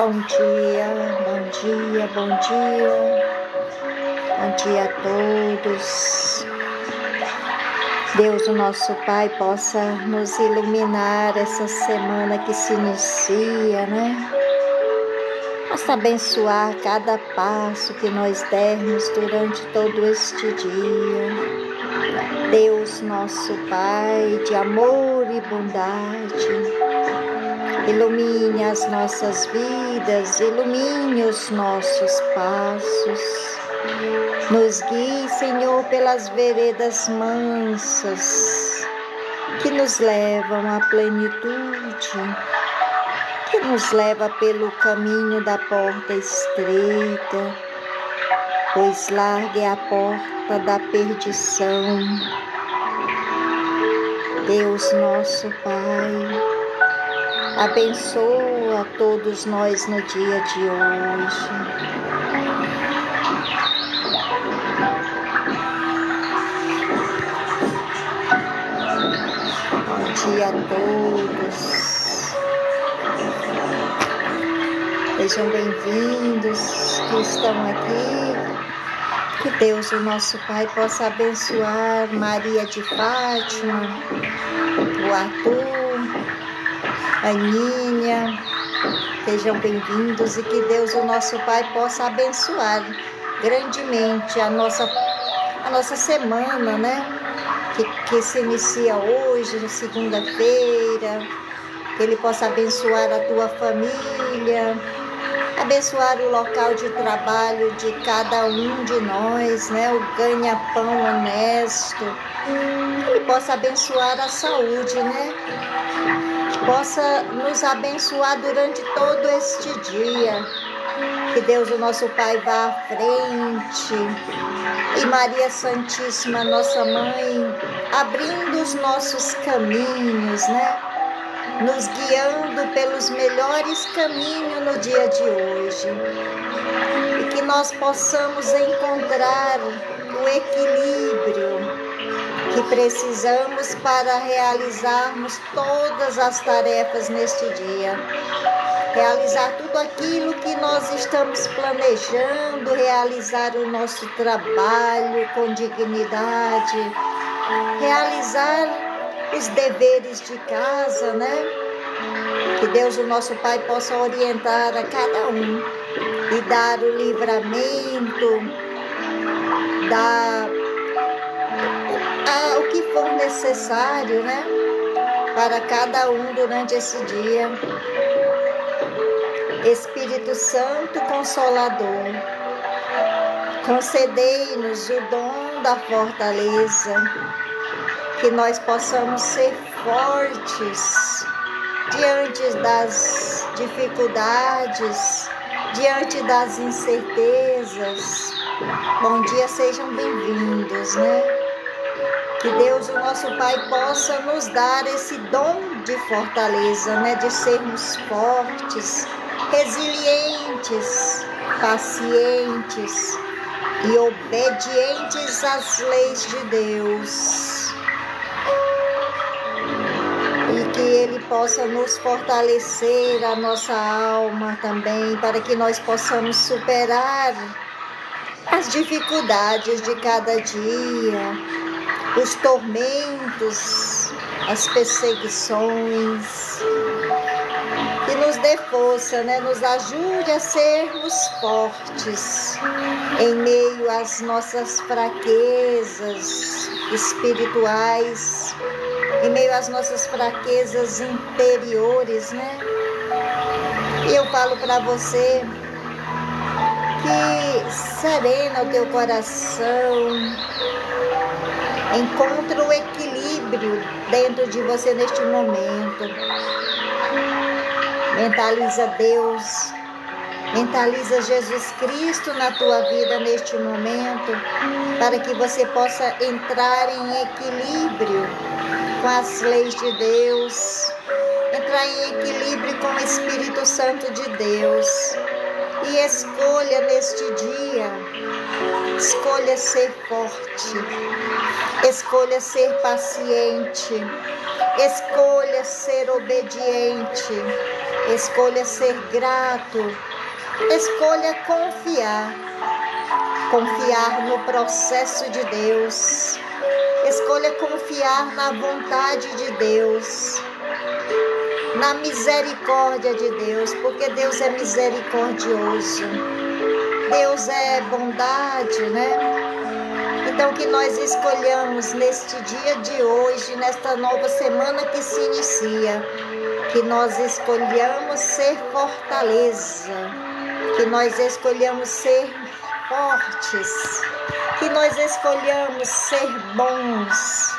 Bom dia, bom dia, bom dia. Bom dia a todos. Deus, o nosso Pai, possa nos iluminar essa semana que se inicia, né? Possa abençoar cada passo que nós dermos durante todo este dia. Deus, nosso Pai, de amor e bondade, ilumine as nossas vidas, ilumine os nossos passos. Nos guie, Senhor, pelas veredas mansas que nos levam à plenitude, que nos leva pelo caminho da porta estreita, pois larga é a porta da perdição. Deus, nosso Pai, abençoa todos nós no dia de hoje. Bom dia a todos. Sejam bem-vindos que estão aqui. Que Deus, o nosso Pai, possa abençoar Maria de Fátima, o Arthur, a Aninha. Sejam bem-vindos e que Deus, o nosso Pai, possa abençoar grandemente a nossa semana, né? Que se inicia hoje, segunda-feira. Que Ele possa abençoar a tua família, abençoar o local de trabalho de cada um de nós, né? O ganha-pão honesto. Que Ele possa abençoar a saúde, né? Possa nos abençoar durante todo este dia. Que Deus, o nosso Pai, vá à frente. E Maria Santíssima, nossa Mãe, abrindo os nossos caminhos, né? Nos guiando pelos melhores caminhos no dia de hoje. E que nós possamos encontrar o equilíbrio que precisamos para realizarmos todas as tarefas neste dia. Realizar tudo aquilo que nós estamos planejando, realizar o nosso trabalho com dignidade, realizar os deveres de casa, né? Que Deus, o nosso Pai, possa orientar a cada um e dar o livramento, dar o que for necessário, né? Para cada um durante esse dia. Espírito Santo Consolador, concedei-nos o dom da fortaleza, que nós possamos ser fortes diante das dificuldades, diante das incertezas. Bom dia, sejam bem-vindos, né? Que Deus, o nosso Pai, possa nos dar esse dom de fortaleza, né? De sermos fortes, resilientes, pacientes e obedientes às leis de Deus. E que Ele possa nos fortalecer a nossa alma também, para que nós possamos superar as dificuldades de cada dia, os tormentos, as perseguições. Que nos dê força, né? Nos ajude a sermos fortes em meio às nossas fraquezas espirituais, em meio às nossas fraquezas interiores, né? E eu falo para você que serena o teu coração, encontra o equilíbrio dentro de você neste momento. Mentaliza Deus, mentaliza Jesus Cristo na tua vida neste momento, para que você possa entrar em equilíbrio com as leis de Deus, entrar em equilíbrio com o Espírito Santo de Deus. E escolha neste dia, escolha ser forte, escolha ser paciente, escolha ser obediente. escolha ser grato, escolha confiar no processo de Deus, escolha confiar na vontade de Deus, na misericórdia de Deus, porque Deus é misericordioso, Deus é bondade, né? Então que nós escolhamos neste dia de hoje, nesta nova semana que se inicia, que nós escolhamos ser fortaleza, que nós escolhamos ser fortes, que nós escolhamos ser bons,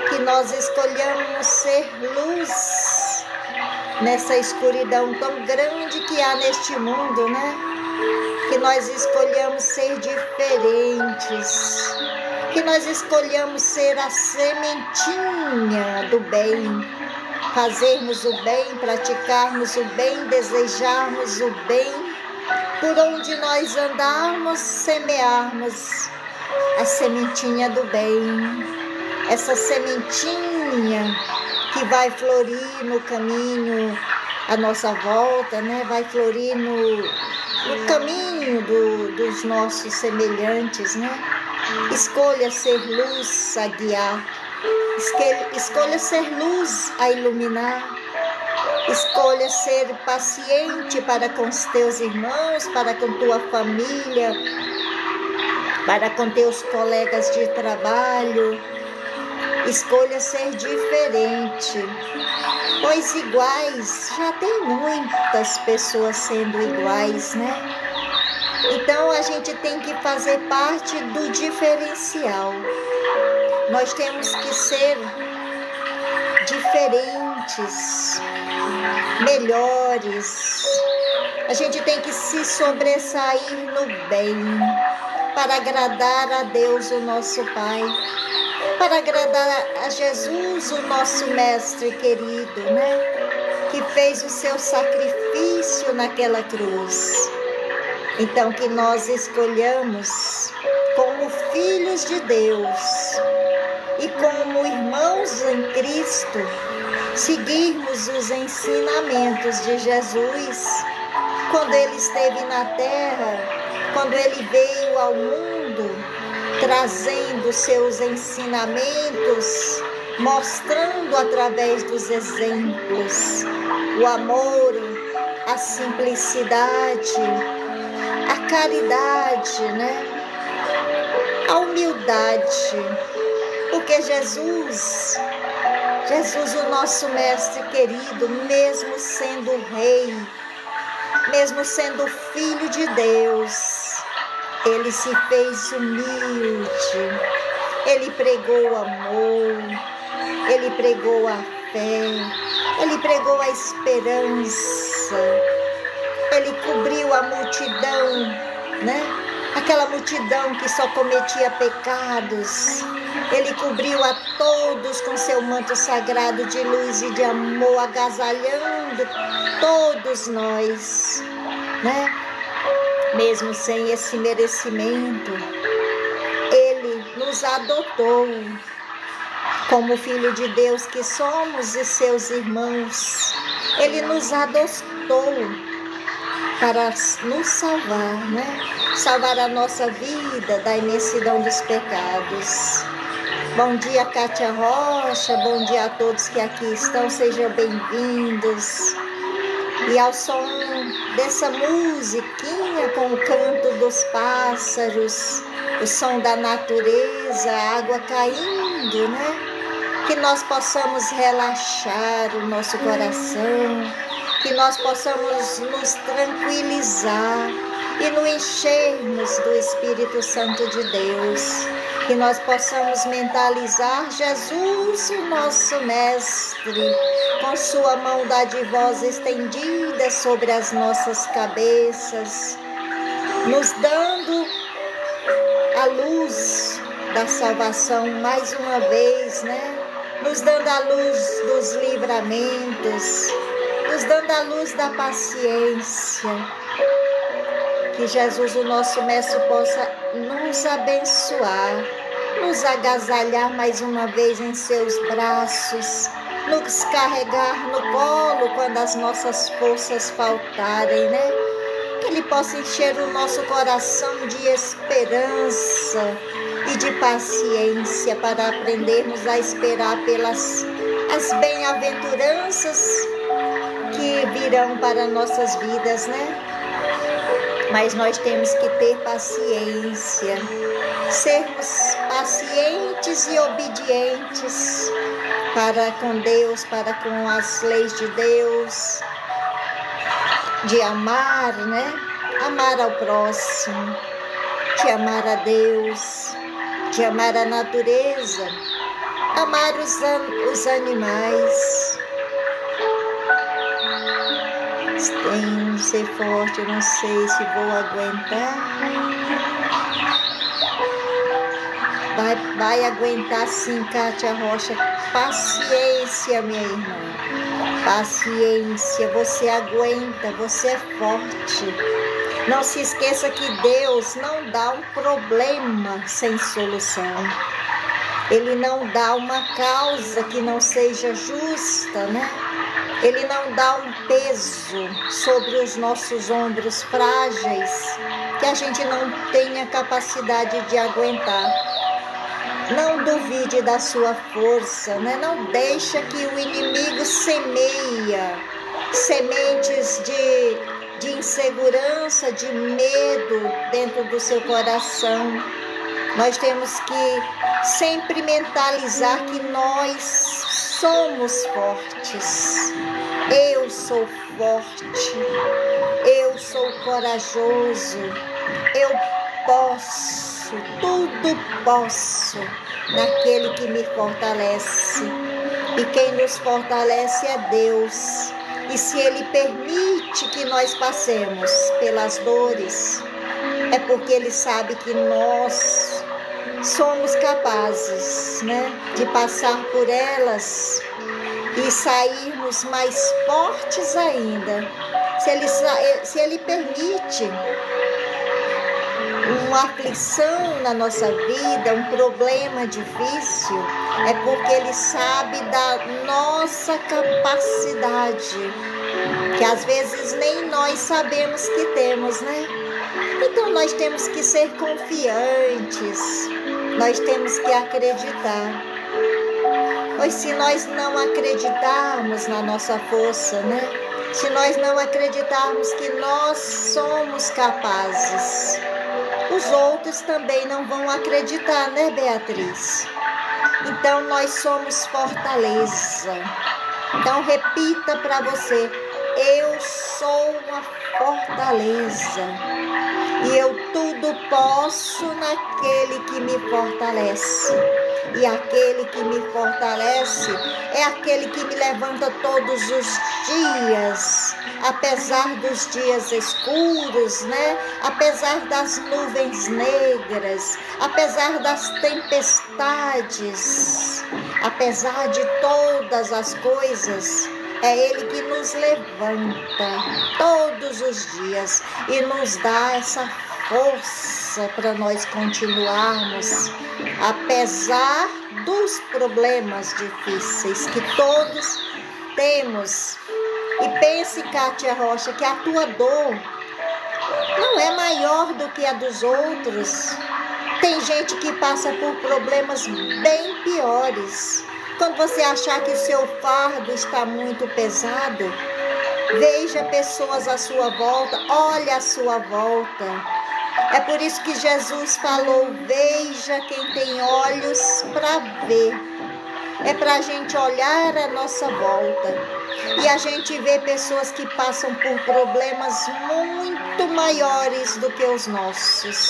que nós escolhamos ser luz nessa escuridão tão grande que há neste mundo, né? Que nós escolhamos ser diferentes, que nós escolhamos ser a sementinha do bem, fazermos o bem, praticarmos o bem, desejarmos o bem, por onde nós andarmos, semearmos a sementinha do bem, essa sementinha que vai florir no caminho à nossa volta, né? Vai florir no caminho dos nossos semelhantes, né? Escolha ser luz a guiar, escolha ser luz a iluminar, escolha ser paciente para com os teus irmãos, para com tua família, para com teus colegas de trabalho. Escolha ser diferente, pois iguais, já tem muitas pessoas sendo iguais, né? Então a gente tem que fazer parte do diferencial. Nós temos que ser diferentes, melhores. A gente tem que se sobressair no bem, para agradar a Deus, o nosso Pai, para agradar a Jesus, o nosso Mestre querido, né? Que fez o seu sacrifício naquela cruz. Então que nós escolhamos, como filhos de Deus e como irmãos em Cristo, seguirmos os ensinamentos de Jesus quando Ele esteve na terra, quando Ele veio ao mundo, trazendo seus ensinamentos, mostrando através dos exemplos o amor, a simplicidade, a caridade, né? A humildade, porque Jesus, o nosso Mestre querido, mesmo sendo Rei, mesmo sendo Filho de Deus, Ele se fez humilde, Ele pregou o amor, Ele pregou a fé, Ele pregou a esperança, Ele cobriu a multidão, né? Aquela multidão que só cometia pecados. Ele cobriu a todos com seu manto sagrado de luz e de amor, agasalhando todos nós, né? Mesmo sem esse merecimento, Ele nos adotou como Filho de Deus que somos e seus irmãos. Ele nos adotou para nos salvar, né? Salvar a nossa vida da imensidão dos pecados. Bom dia, Kátia Rocha, bom dia a todos que aqui estão, sejam bem-vindos. E ao som dessa musiquinha, com o canto dos pássaros, o som da natureza, a água caindo, né? Que nós possamos relaxar o nosso coração, que nós possamos nos tranquilizar e nos enchermos do Espírito Santo de Deus, que nós possamos mentalizar Jesus, o nosso Mestre, com sua mão dadivosa estendida sobre as nossas cabeças, nos dando a luz da salvação mais uma vez, né? Nos dando a luz dos livramentos, nos dando a luz da paciência. Que Jesus, o nosso Mestre, possa nos abençoar, nos agasalhar mais uma vez em seus braços, nos carregar no colo quando as nossas forças faltarem, né? Que Ele possa encher o nosso coração de esperança e de paciência para aprendermos a esperar pelas as bem-aventuranças que virão para nossas vidas, né? Mas nós temos que ter paciência, sermos pacientes e obedientes para com Deus, para com as leis de Deus, de amar, né? Amar ao próximo, de amar a Deus, de amar a natureza, amar os animais. Tenho que ser forte, eu não sei se vou aguentar. Vai aguentar sim, Kátia Rocha. Paciência, minha irmã. Paciência, você aguenta, você é forte. Não se esqueça que Deus não dá um problema sem solução. Ele não dá uma causa que não seja justa, né? Ele não dá um peso sobre os nossos ombros frágeis que a gente não tenha capacidade de aguentar. Não duvide da sua força, né? Não deixa que o inimigo semeia sementes de insegurança, de medo dentro do seu coração. Nós temos que sempre mentalizar que nós somos fortes. Eu sou forte, eu sou corajoso, eu posso, tudo posso naquele que me fortalece. E quem nos fortalece é Deus. E se Ele permite que nós passemos pelas dores, é porque Ele sabe que nós somos capazes, né, de passar por elas e sairmos mais fortes ainda. Se Ele permite uma aflição na nossa vida, um problema difícil, é porque Ele sabe da nossa capacidade, que às vezes nem nós sabemos que temos, né? Então nós temos que ser confiantes, nós temos que acreditar. Pois se nós não acreditarmos na nossa força, né? Se nós não acreditarmos que nós somos capazes, os outros também não vão acreditar, né, Beatriz? Então nós somos fortaleza. Então repita para você: eu sou uma fortaleza e eu tudo posso naquele que me fortalece. E aquele que me fortalece é aquele que me levanta todos os dias, apesar dos dias escuros, né? Apesar das nuvens negras, apesar das tempestades, apesar de todas as coisas, é Ele que nos levanta todos os dias e nos dá essa força para nós continuarmos, apesar dos problemas difíceis que todos temos. E pense, Kátia Rocha, que a tua dor não é maior do que a dos outros. Tem gente que passa por problemas bem piores. Quando você achar que seu fardo está muito pesado, veja pessoas à sua volta, olhe à sua volta. É por isso que Jesus falou: veja quem tem olhos para ver. É para a gente olhar à nossa volta e a gente vê pessoas que passam por problemas muito maiores do que os nossos.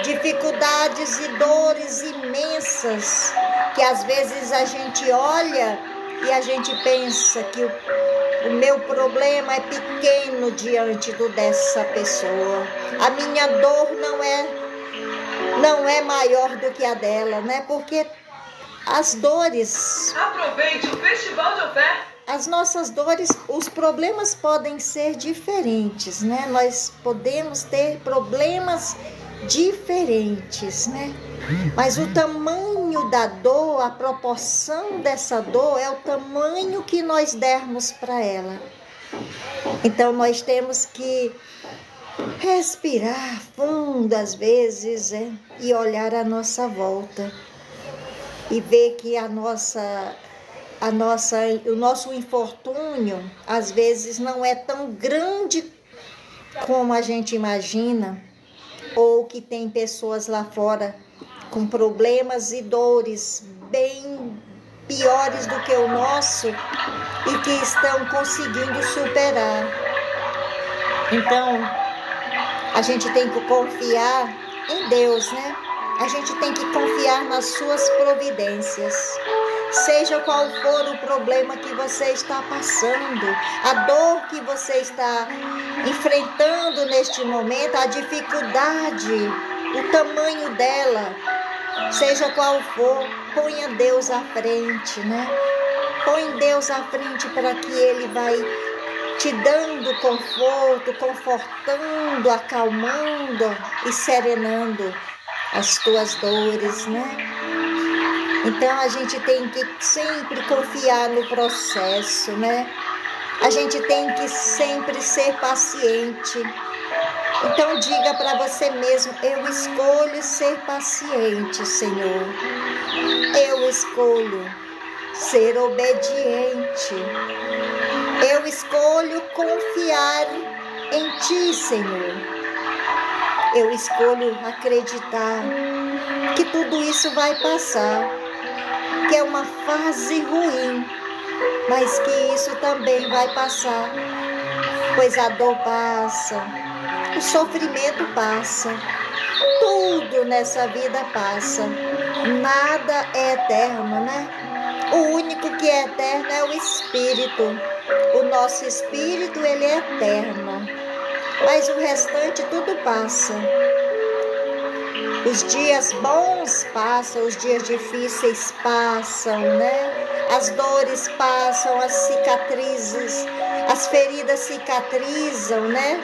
Dificuldades e dores imensas que às vezes a gente olha e a gente pensa que o meu problema é pequeno diante do dessa pessoa. A minha dor não é maior do que a dela, né? Porque as dores... Aproveite o Festival de Oferta. As nossas dores, os problemas podem ser diferentes, né? Nós podemos ter problemas diferentes, né? Mas o tamanho tamanho da dor, a proporção dessa dor é o tamanho que nós dermos para ela. Então nós temos que respirar fundo às vezes e olhar à nossa volta e ver que o nosso infortúnio às vezes não é tão grande como a gente imagina, ou que tem pessoas lá fora com problemas e dores bem piores do que o nosso e que estão conseguindo superar. Então, a gente tem que confiar em Deus, né? A gente tem que confiar nas suas providências. Seja qual for o problema que você está passando, a dor que você está enfrentando neste momento, a dificuldade, o tamanho dela, seja qual for, ponha Deus à frente, né? Põe Deus à frente para que Ele vai te dando conforto, confortando, acalmando e serenando as tuas dores, né? Então a gente tem que sempre confiar no processo, né? A gente tem que sempre ser paciente. Então diga para você mesmo: eu escolho ser paciente, Senhor. Eu escolho ser obediente. Eu escolho confiar em Ti, Senhor. Eu escolho acreditar que tudo isso vai passar, que é uma fase ruim, mas que isso também vai passar, pois a dor passa, o sofrimento passa, tudo nessa vida passa, nada é eterno, né? O único que é eterno é o Espírito. O nosso Espírito, ele é eterno, mas o restante tudo passa. Os dias bons passam, os dias difíceis passam, né? As dores passam, as cicatrizes, as feridas cicatrizam, né?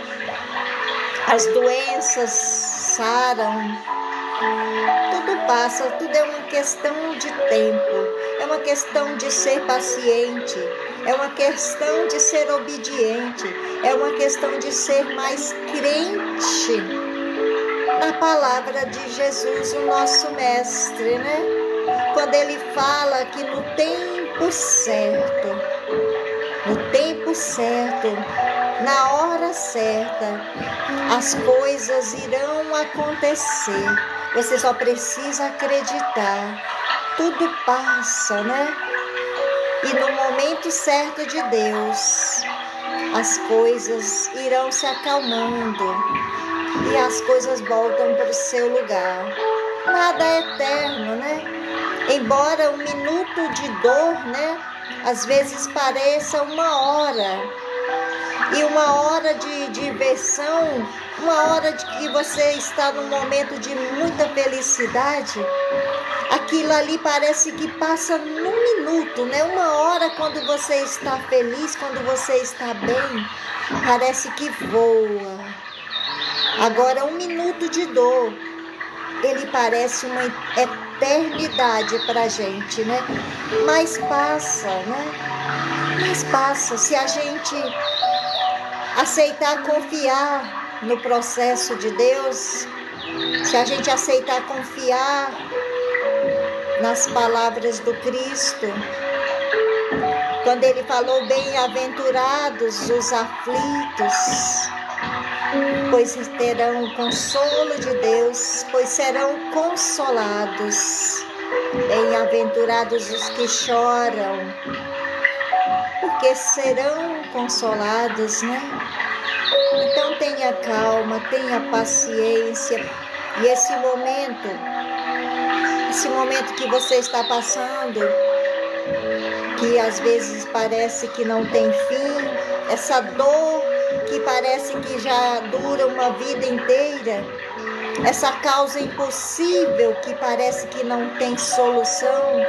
As doenças saram. Tudo passa, tudo é uma questão de tempo, é uma questão de ser paciente, é uma questão de ser obediente, é uma questão de ser mais crente na palavra de Jesus, o nosso mestre, né? Quando ele fala que no tempo certo, na hora certa, as coisas irão acontecer. Você só precisa acreditar. Tudo passa, né? E no momento certo de Deus, as coisas irão se acalmando e as coisas voltam para o seu lugar. Nada é eterno, né? Embora um minuto de dor, né, às vezes pareça uma hora, e uma hora de diversão, uma hora de que você está num momento de muita felicidade, aquilo ali parece que passa num minuto, né? Uma hora quando você está feliz, quando você está bem, parece que voa. Agora, um minuto de dor, ele parece uma eternidade para a gente, né? Mas passa, né? Mas passa. Se a gente aceitar confiar no processo de Deus, se a gente aceitar confiar nas palavras do Cristo, quando ele falou: bem-aventurados os aflitos, pois terão o consolo de Deus, pois serão consolados. Bem-aventurados os que choram, porque serão consolados, né? Então tenha calma, tenha paciência. E esse momento que você está passando, que às vezes parece que não tem fim, essa dor que parece que já dura uma vida inteira, essa causa impossível que parece que não tem solução,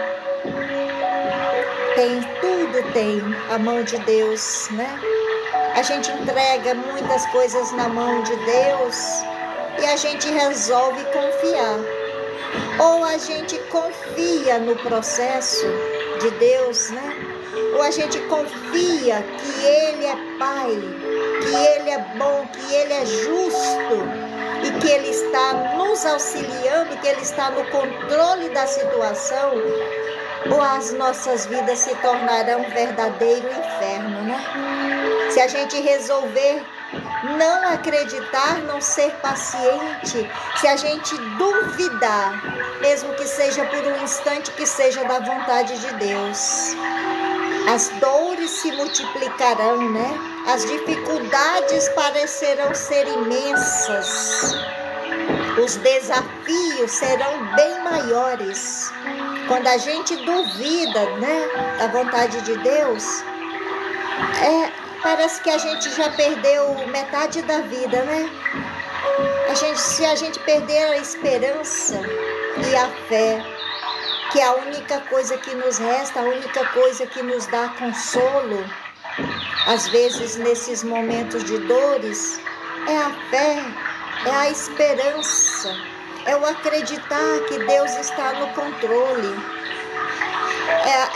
tem a mão de Deus, né? A gente entrega muitas coisas na mão de Deus e a gente resolve confiar. Ou a gente confia no processo de Deus, né? Ou a gente confia que Ele é Pai, que Ele é bom, que Ele é justo e que Ele está nos auxiliando, que Ele está no controle da situação, ou as nossas vidas se tornarão um verdadeiro inferno, né? Se a gente resolver não acreditar, não ser paciente, se a gente duvidar, mesmo que seja por um instante, que seja da vontade de Deus, as dores se multiplicarão, né? As dificuldades parecerão ser imensas, os desafios serão bem maiores. Quando a gente duvida, né, da vontade de Deus, parece que a gente já perdeu metade da vida, né? Se a gente perder a esperança e a fé, que é a única coisa que nos resta, a única coisa que nos dá consolo, às vezes nesses momentos de dores, é a fé, é a esperança, é o acreditar que Deus está no controle.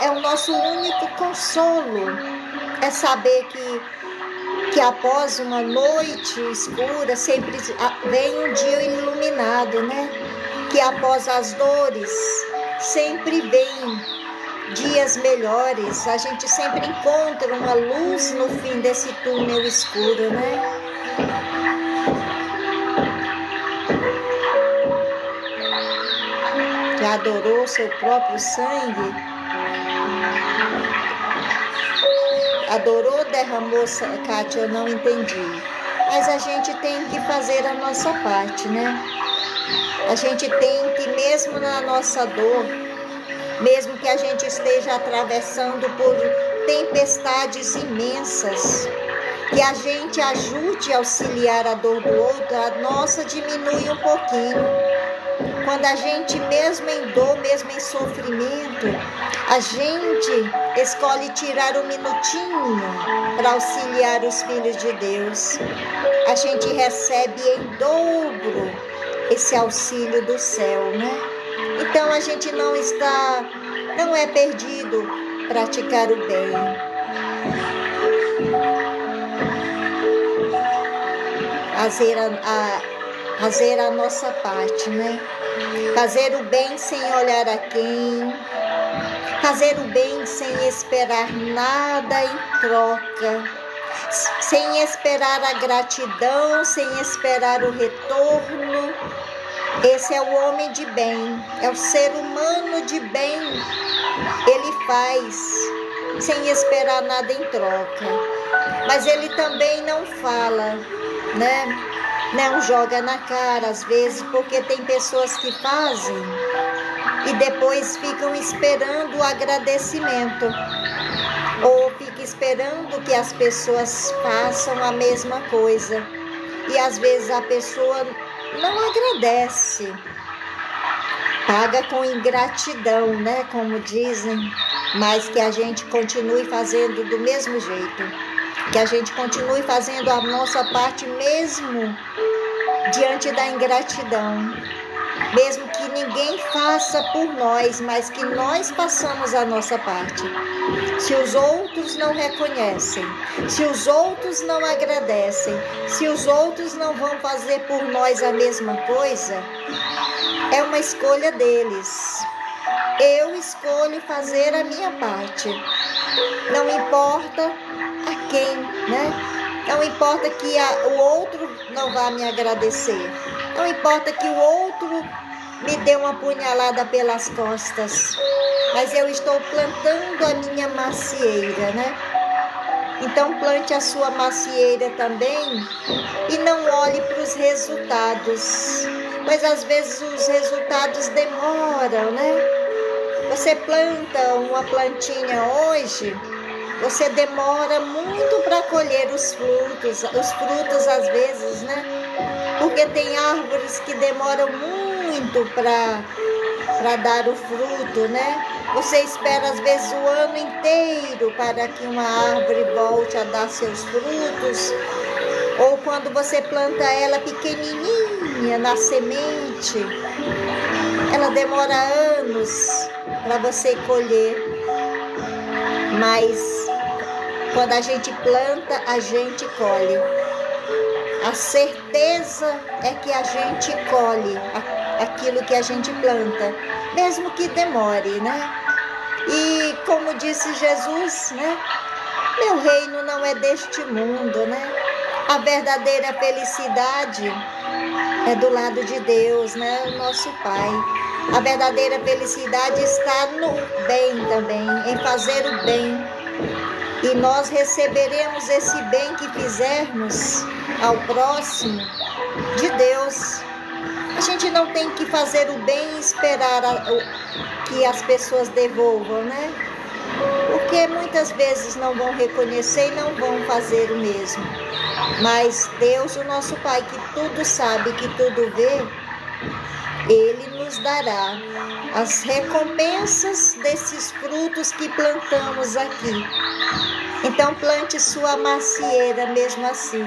É o nosso único consolo, é saber que após uma noite escura sempre vem um dia iluminado, né? Que após as dores sempre vem dias melhores, a gente sempre encontra uma luz no fim desse túnel escuro, né? Que adorou seu próprio sangue, adorou, derramou, Kátia, eu não entendi. Mas a gente tem que fazer a nossa parte, né? A gente tem que, mesmo na nossa dor, mesmo que a gente esteja atravessando por tempestades imensas, que a gente ajude a auxiliar a dor do outro, a nossa diminui um pouquinho. Quando a gente, mesmo em dor, mesmo em sofrimento, a gente escolhe tirar um minutinho para auxiliar os filhos de Deus, a gente recebe em dobro esse auxílio do céu, né? Então a gente não é perdido praticar o bem. Fazer a nossa parte, né? Fazer o bem sem olhar a quem, fazer o bem sem esperar nada em troca, sem esperar a gratidão, sem esperar o retorno. Esse é o homem de bem, é o ser humano de bem. Ele faz sem esperar nada em troca, mas ele também não fala, né? Não joga na cara às vezes, porque tem pessoas que fazem e depois ficam esperando o agradecimento, ou fica esperando que as pessoas façam a mesma coisa, e às vezes a pessoa não agradece, paga com ingratidão, né, como dizem, mas que a gente continue fazendo do mesmo jeito, que a gente continue fazendo a nossa parte mesmo diante da ingratidão, mesmo que ninguém faça por nós, mas que nós façamos a nossa parte. Se os outros não reconhecem, se os outros não agradecem, se os outros não vão fazer por nós a mesma coisa, é uma escolha deles. Eu escolho fazer a minha parte. Não importa a quem, né? Não importa que o outro não vá me agradecer. Não importa que o outro me dê uma punhalada pelas costas. Mas eu estou plantando a minha macieira, né? Então plante a sua macieira também e não olhe para os resultados. Mas às vezes os resultados demoram, né? Você planta uma plantinha hoje, você demora muito para colher os frutos às vezes, né? Porque tem árvores que demoram muito para dar o fruto, né? Você espera às vezes o ano inteiro para que uma árvore volte a dar seus frutos, ou quando você planta ela pequenininha na semente, ela demora anos para você colher, mas quando a gente planta, a gente colhe. A certeza é que a gente colhe aquilo que a gente planta, mesmo que demore, né? E como disse Jesus, né? Meu reino não é deste mundo, né? A verdadeira felicidade é do lado de Deus, né? O nosso Pai. A verdadeira felicidade está no bem também, em fazer o bem. E nós receberemos esse bem que fizermos ao próximo de Deus. A gente não tem que fazer o bem e esperar que as pessoas devolvam, né? Porque muitas vezes não vão reconhecer e não vão fazer o mesmo. Mas Deus, o nosso Pai, que tudo sabe, que tudo vê, Ele nos dará as recompensas desses frutos que plantamos aqui. Então plante sua macieira mesmo assim.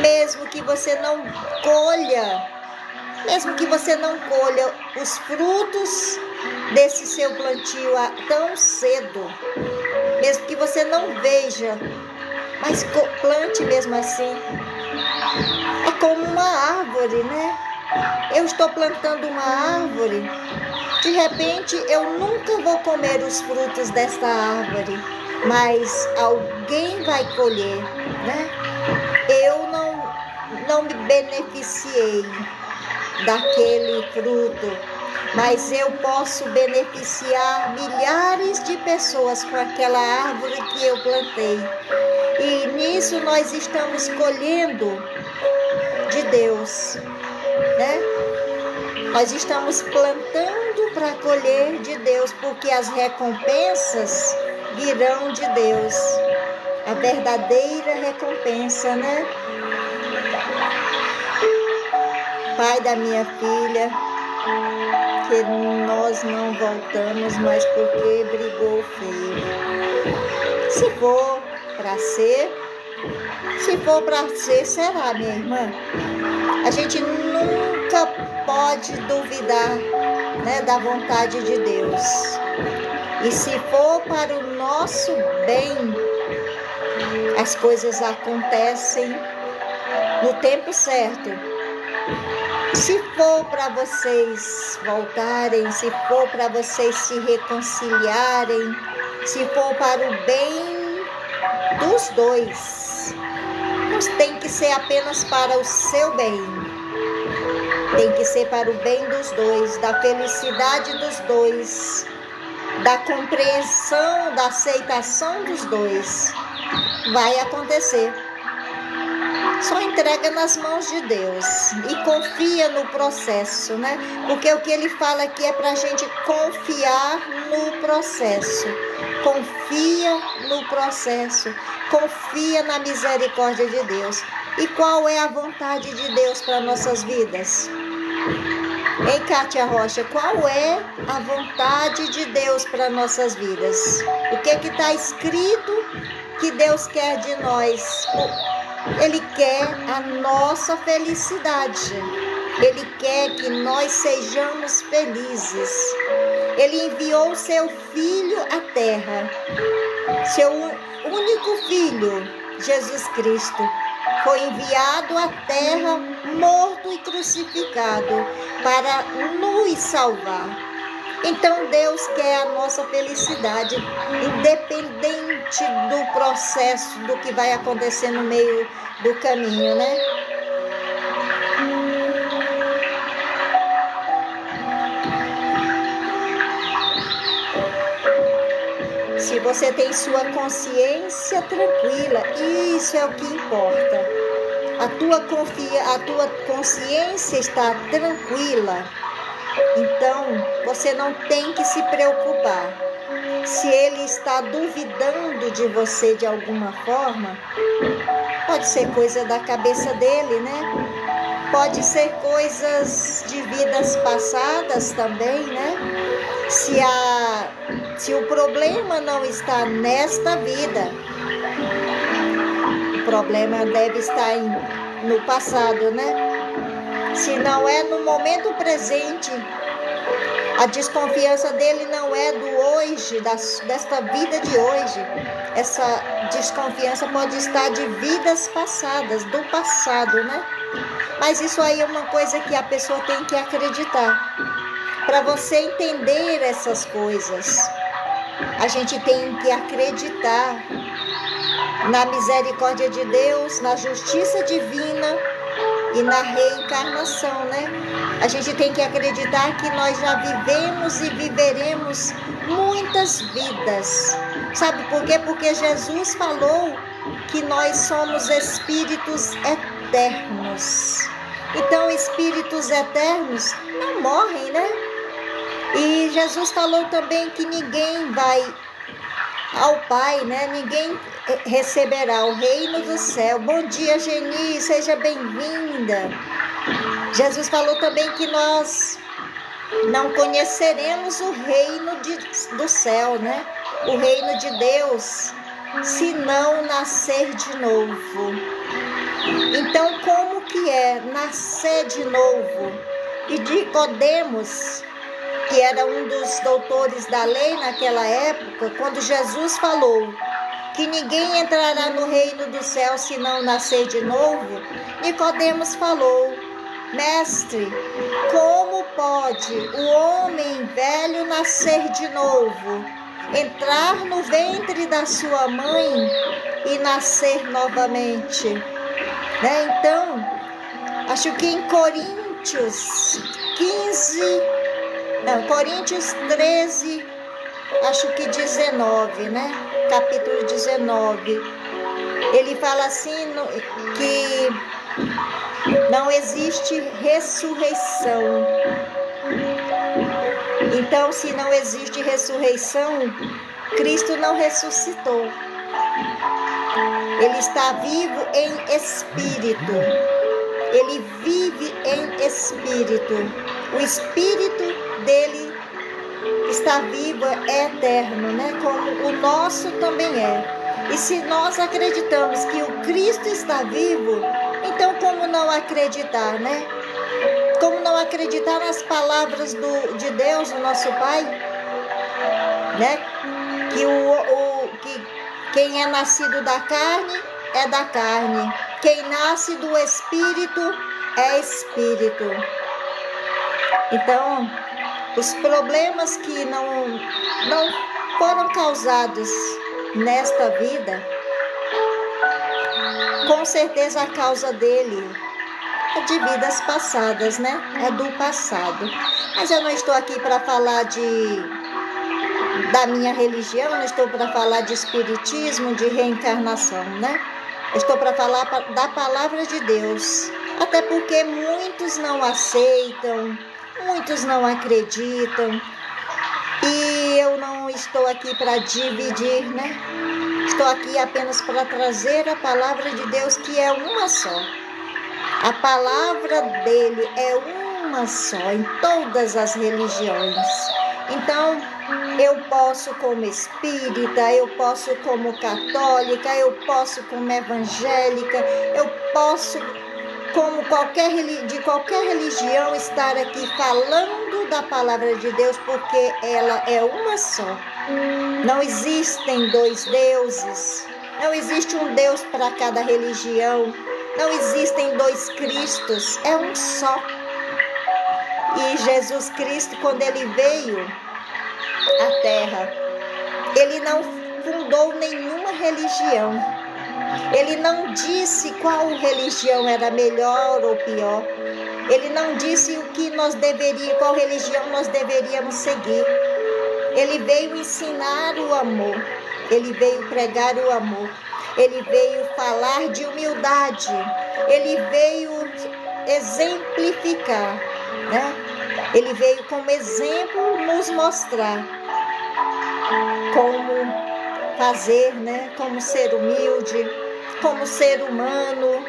Mesmo que você não colha os frutos desse seu plantio tão cedo, mesmo que você não veja, mas plante mesmo assim. É como uma árvore, né? Eu estou plantando uma árvore, de repente eu nunca vou comer os frutos desta árvore, mas alguém vai colher, né? Eu não me beneficiei daquele fruto, mas eu posso beneficiar milhares de pessoas com aquela árvore que eu plantei. E nisso nós estamos colhendo de Deus, né? Nós estamos plantando para colher de Deus, porque as recompensas virão de Deus. A verdadeira recompensa, né? Pai da minha filha, que nós não voltamos, mas porque brigou feio. Se for para ser, será, minha irmã. A gente nunca pode duvidar, né, da vontade de Deus. E se for para o nosso bem, as coisas acontecem no tempo certo. Se for para vocês voltarem, se for para vocês se reconciliarem, se for para o bem dos dois, não tem que ser apenas para o seu bem. Tem que ser para o bem dos dois, da felicidade dos dois, da compreensão, da aceitação dos dois. Vai acontecer. Só entrega nas mãos de Deus e confia no processo, né? Porque o que ele fala aqui é para a gente confiar no processo. Confia no processo. Confia na misericórdia de Deus. E qual é a vontade de Deus para nossas vidas? Hein, Kátia Rocha? Qual é a vontade de Deus para nossas vidas? O que está escrito que Deus quer de nós? Ele quer a nossa felicidade. Ele quer que nós sejamos felizes. Ele enviou seu Filho à terra. Seu único Filho, Jesus Cristo, foi enviado à terra, morto e crucificado, para nos salvar. Então Deus quer a nossa felicidade, independente do processo, do que vai acontecer no meio do caminho, né? Se você tem sua consciência tranquila, isso é o que importa. A tua consciência está tranquila. Então, você não tem que se preocupar. Se ele está duvidando de você de alguma forma, pode ser coisa da cabeça dele, né? Pode ser coisas de vidas passadas também, né? Se o problema não está nesta vida, o problema deve estar no passado, né? Se não é no momento presente, A desconfiança dele não é do hoje, desta vida de hoje. Essa desconfiança pode estar de vidas passadas, do passado, né? Mas isso aí é uma coisa que a pessoa tem que acreditar. Para você entender essas coisas, a gente tem que acreditar na misericórdia de Deus, na justiça divina e na reencarnação, né? A gente tem que acreditar que nós já vivemos e viveremos muitas vidas. Sabe por quê? Porque Jesus falou que nós somos espíritos eternos. Então, espíritos eternos não morrem, né? E Jesus falou também que ninguém vai ao Pai, né? Ninguém receberá o reino do céu. Bom dia, Geni, seja bem-vinda. Jesus falou também que nós não conheceremos o reino do céu, né? O reino de Deus, se não nascer de novo. Então, como que é nascer de novo? E Nicodemos, que era um dos doutores da lei naquela época, quando Jesus falou que ninguém entrará no reino do céu se não nascer de novo, Nicodemos falou: Mestre, como pode o homem velho nascer de novo, entrar no ventre da sua mãe e nascer novamente? Né? Então, acho que em Coríntios 13, acho que 19, né? Capítulo 19. Ele fala assim que não existe ressurreição. Então, se não existe ressurreição, Cristo não ressuscitou. Ele está vivo em espírito. Ele vive em espírito. O espírito dele está vivo, é eterno, né? Como o nosso também é. E se nós acreditamos que o Cristo está vivo, então como não acreditar, né? Como não acreditar nas palavras de Deus, o nosso Pai, né? Que quem é nascido da carne é da carne, quem nasce do Espírito é Espírito. Então, os problemas que não foram causados nesta vida, com certeza a causa dele é de vidas passadas, né? É do passado. Mas eu não estou aqui para falar da minha religião, não estou para falar de espiritismo, de reencarnação, né? Eu estou para falar da palavra de Deus. Até porque muitos não aceitam, muitos não acreditam. E eu não estou aqui para dividir, né? Estou aqui apenas para trazer a palavra de Deus, que é uma só. A palavra dele é uma só em todas as religiões. Então, eu posso como espírita, eu posso como católica, eu posso como evangélica, eu posso como de qualquer religião estar aqui falando da palavra de Deus, porque ela é uma só. Não existem dois deuses, não existe um Deus para cada religião, não existem dois Cristos, é um só. E Jesus Cristo, quando ele veio à Terra, ele não fundou nenhuma religião. Ele não disse qual religião era melhor ou pior. Ele não disse qual religião nós deveríamos seguir. Ele veio ensinar o amor. Ele veio pregar o amor. Ele veio falar de humildade. Ele veio exemplificar, né? Ele veio como exemplo nos mostrar como fazer, né? Como ser humilde, como ser humano,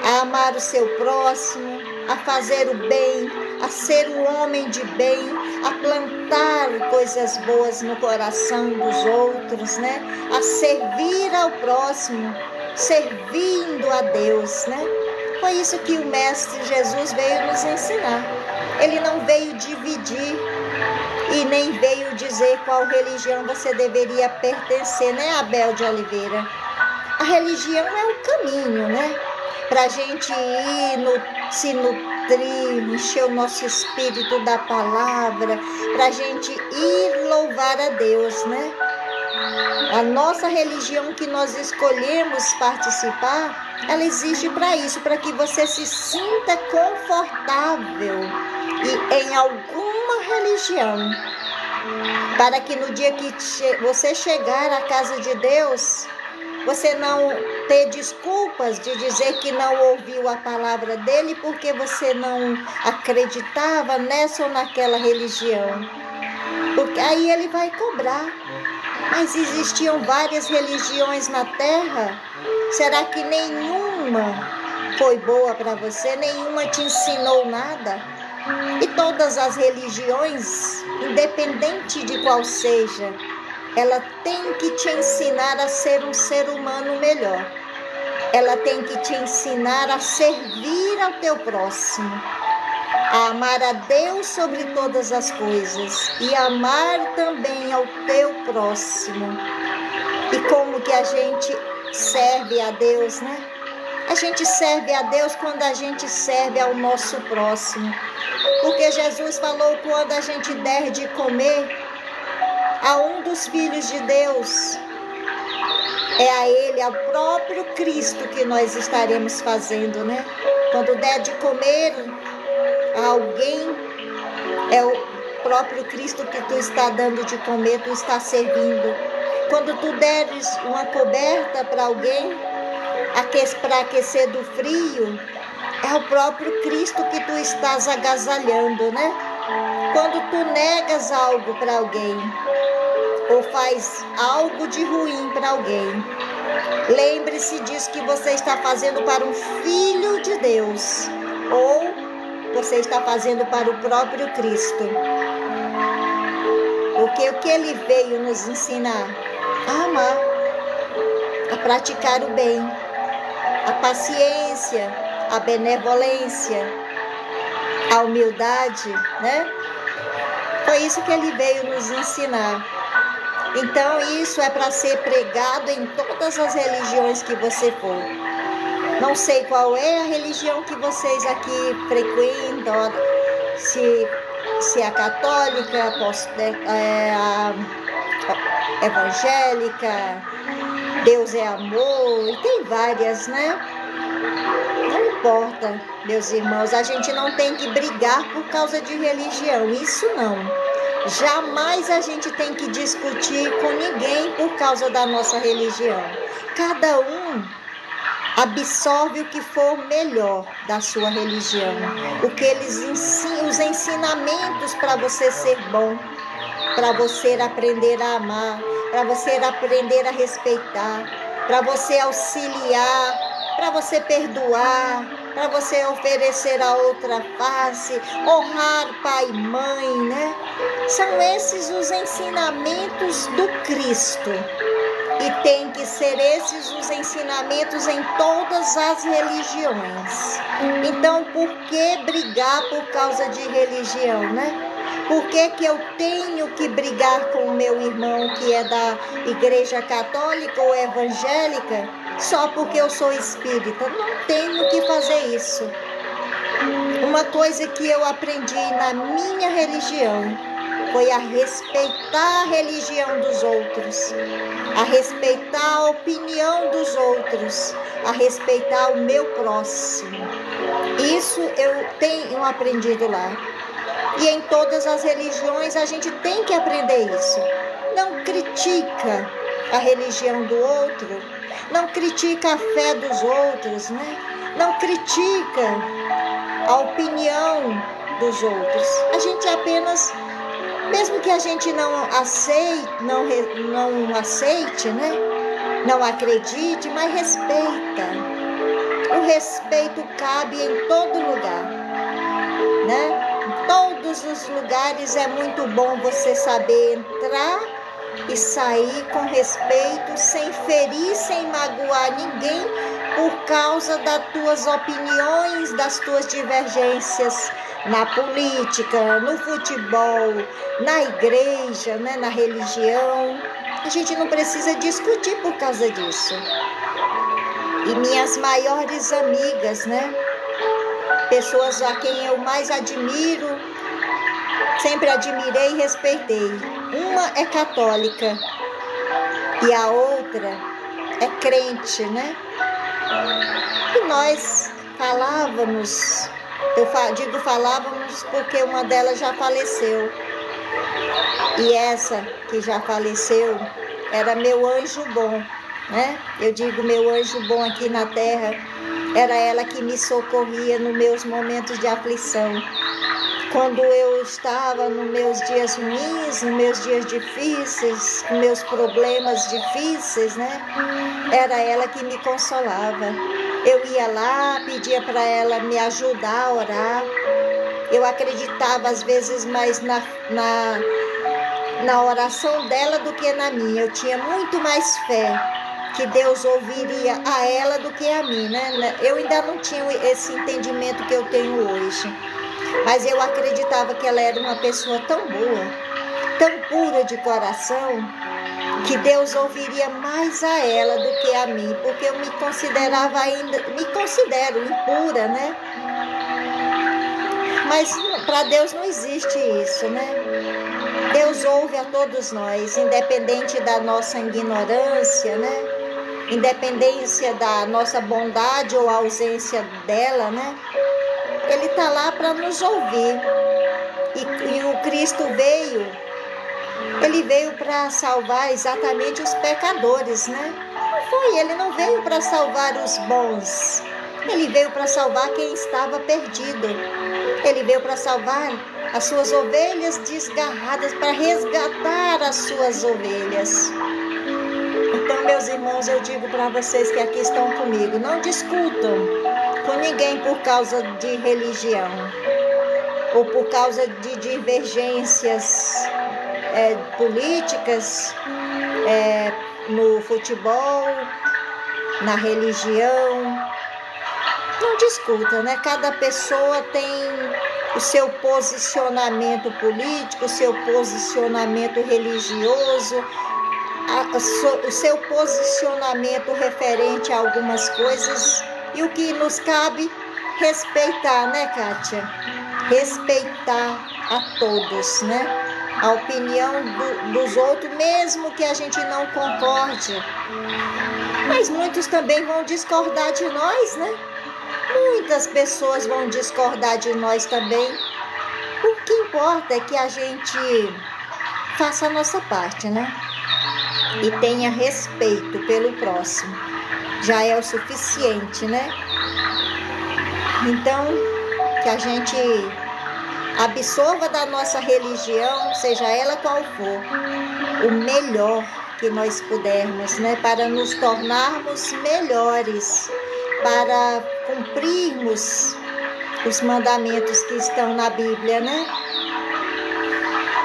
a amar o seu próximo, a fazer o bem, a ser um homem de bem, a plantar coisas boas no coração dos outros, né? A servir ao próximo, servindo a Deus, né? Foi isso que o Mestre Jesus veio nos ensinar. Ele não veio dividir, E nem veio dizer qual religião você deveria pertencer, né, Abel de Oliveira? A religião é o caminho, né? Para a gente ir se nutrir, encher o nosso espírito da palavra, para a gente ir louvar a Deus, né? A nossa religião que nós escolhemos participar, ela existe para isso, para que você se sinta confortável em alguma religião, para que no dia que você chegar à casa de Deus, você não ter desculpas de dizer que não ouviu a palavra dele porque você não acreditava nessa ou naquela religião. Porque aí ele vai cobrar. Mas existiam várias religiões na Terra. Será que nenhuma foi boa para você? Nenhuma te ensinou nada? E todas as religiões, independente de qual seja, ela tem que te ensinar a ser um ser humano melhor. Ela tem que te ensinar a servir ao teu próximo, a amar a Deus sobre todas as coisas e amar também ao teu próximo. E como que a gente serve a Deus, né? A gente serve a Deus quando a gente serve ao nosso próximo. Porque Jesus falou, quando a gente der de comer a um dos filhos de Deus, é a Ele, ao próprio Cristo que nós estaremos fazendo, né? Quando der de comer a alguém, é o próprio Cristo que tu está dando de comer, tu está servindo. Quando tu deres uma coberta para alguém, para aquecer do frio, é o próprio Cristo que tu estás agasalhando, né? Quando tu negas algo para alguém, ou faz algo de ruim para alguém, lembre-se disso que você está fazendo para um filho de Deus, ou você está fazendo para o próprio Cristo. Porque o que ele veio nos ensinar? A amar, a praticar o bem, a paciência, a benevolência, a humildade, né? Foi isso que ele veio nos ensinar. Então isso é para ser pregado em todas as religiões que você for. Não sei qual é a religião que vocês aqui frequentam, se é a católica, a evangélica, Deus é amor, e tem várias, né? Não importa, meus irmãos, a gente não tem que brigar por causa de religião, isso não. Jamais a gente tem que discutir com ninguém por causa da nossa religião. Cada um absorve o que for melhor da sua religião, o que eles ensinam, os ensinamentos para você ser bom, para você aprender a amar, para você aprender a respeitar, para você auxiliar, para você perdoar, para você oferecer a outra face, honrar pai e mãe, né? São esses os ensinamentos do Cristo. E tem que ser esses os ensinamentos em todas as religiões. Então, por que brigar por causa de religião, né? Por que eu tenho que brigar com o meu irmão que é da igreja católica ou evangélica só porque eu sou espírita? Não tenho que fazer isso. Uma coisa que eu aprendi na minha religião foi a respeitar a religião dos outros, a respeitar a opinião dos outros, a respeitar o meu próximo. Isso eu tenho aprendido lá. E em todas as religiões a gente tem que aprender isso. Não critica a religião do outro, não critica a fé dos outros, né? Não critica a opinião dos outros. A gente apenas, mesmo que a gente não aceite, né? Não acredite, mas respeita. O respeito cabe em todo lugar, né? Em todos os lugares é muito bom você saber entrar e sair com respeito, sem ferir, sem magoar ninguém por causa das tuas opiniões, das tuas divergências, na política, no futebol, na igreja, né, na religião. A gente não precisa discutir por causa disso. E minhas maiores amigas, né, pessoas a quem eu mais admiro, sempre admirei e respeitei. Uma é católica e a outra é crente, né? E nós falávamos, digo falávamos porque uma delas já faleceu. E essa que já faleceu era meu anjo bom, né? Eu digo meu anjo bom aqui na terra, era ela que me socorria nos meus momentos de aflição. Quando eu estava nos meus dias ruins, nos meus dias difíceis, nos meus problemas difíceis, né? Era ela que me consolava. Eu ia lá, pedia para ela me ajudar a orar. Eu acreditava às vezes mais na oração dela do que na minha. Eu tinha muito mais fé que Deus ouviria a ela do que a mim, né? Eu ainda não tinha esse entendimento que eu tenho hoje. Mas eu acreditava que ela era uma pessoa tão boa, tão pura de coração, que Deus ouviria mais a ela do que a mim, porque eu me considerava ainda, me considero impura, né? Mas para Deus não existe isso, né? Deus ouve a todos nós, independente da nossa ignorância, né? Independência da nossa bondade ou ausência dela, né? Ele está lá para nos ouvir. E o Cristo veio, ele veio para salvar exatamente os pecadores, né? Não foi, ele não veio para salvar os bons. Ele veio para salvar quem estava perdido. Ele veio para salvar as suas ovelhas desgarradas, para resgatar as suas ovelhas. Então, meus irmãos, eu digo para vocês que aqui estão comigo, não discutam com ninguém por causa de religião ou por causa de divergências políticas, no futebol, na religião. Não discuta, né? Cada pessoa tem o seu posicionamento político, o seu posicionamento religioso, o seu posicionamento referente a algumas coisas. E o que nos cabe respeitar, né, Kátia? Respeitar a todos, né? A opinião dos outros, mesmo que a gente não concorde. Mas muitos também vão discordar de nós, né? Muitas pessoas vão discordar de nós também. O que importa é que a gente faça a nossa parte, né? E tenha respeito pelo próximo. Já é o suficiente, né? Então, que a gente absorva da nossa religião, seja ela qual for, o melhor que nós pudermos, né? Para nos tornarmos melhores, para cumprirmos os mandamentos que estão na Bíblia, né?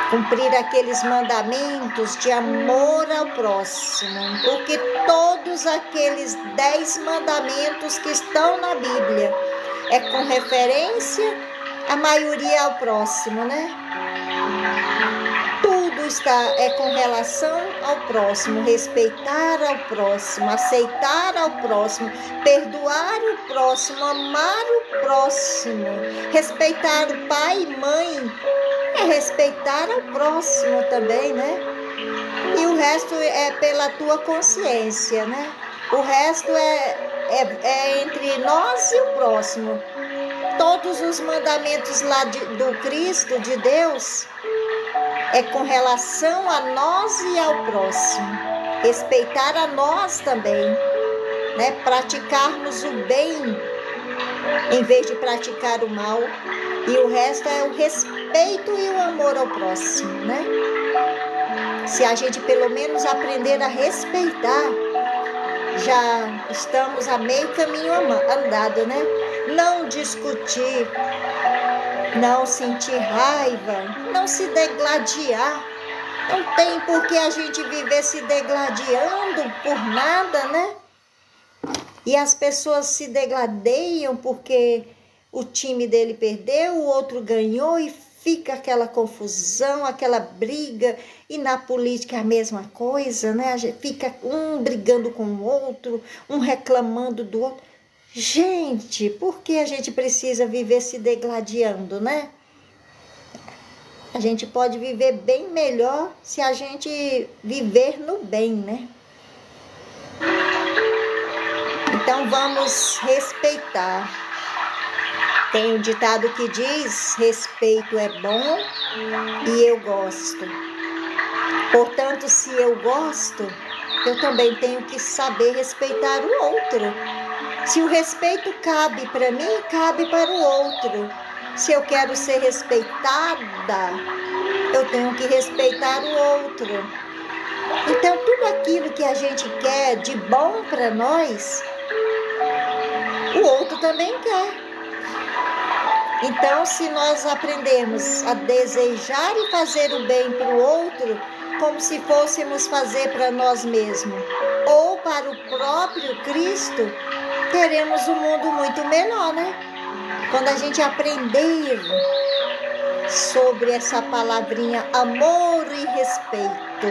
Cumprir aqueles mandamentos de amor ao próximo, porque todos aqueles 10 mandamentos que estão na Bíblia é com referência à maioria ao próximo, né? Tudo é com relação ao próximo, respeitar ao próximo, aceitar ao próximo, perdoar o próximo, amar o próximo, respeitar o pai e mãe, é respeitar ao próximo também, né? E o resto é pela tua consciência, né? O resto é entre nós e o próximo. Todos os mandamentos lá do Cristo, de Deus, é com relação a nós e ao próximo. Respeitar a nós também, né? Praticarmos o bem em vez de praticar o mal. E o resto é o respeito e o amor ao próximo, né? Se a gente pelo menos aprender a respeitar, já estamos a meio caminho andado, né? Não discutir, não sentir raiva, não se degladiar. Não tem por que a gente viver se degladiando por nada, né? E as pessoas se degladeiam porque o time dele perdeu, o outro ganhou e fica aquela confusão, aquela briga. E na política é a mesma coisa, né? Fica um brigando com o outro, um reclamando do outro. Gente, por que a gente precisa viver se degladiando, né? A gente pode viver bem melhor se a gente viver no bem, né? Então vamos respeitar. Tem um ditado que diz: respeito é bom e eu gosto. Portanto, se eu gosto, eu também tenho que saber respeitar o outro. Se o respeito cabe para mim, cabe para o outro. Se eu quero ser respeitada, eu tenho que respeitar o outro. Então, tudo aquilo que a gente quer de bom para nós, o outro também quer. Então, se nós aprendermos a desejar e fazer o bem para o outro, como se fôssemos fazer para nós mesmos, ou para o próprio Cristo, teremos um mundo muito menor, né? Quando a gente aprender sobre essa palavrinha amor e respeito.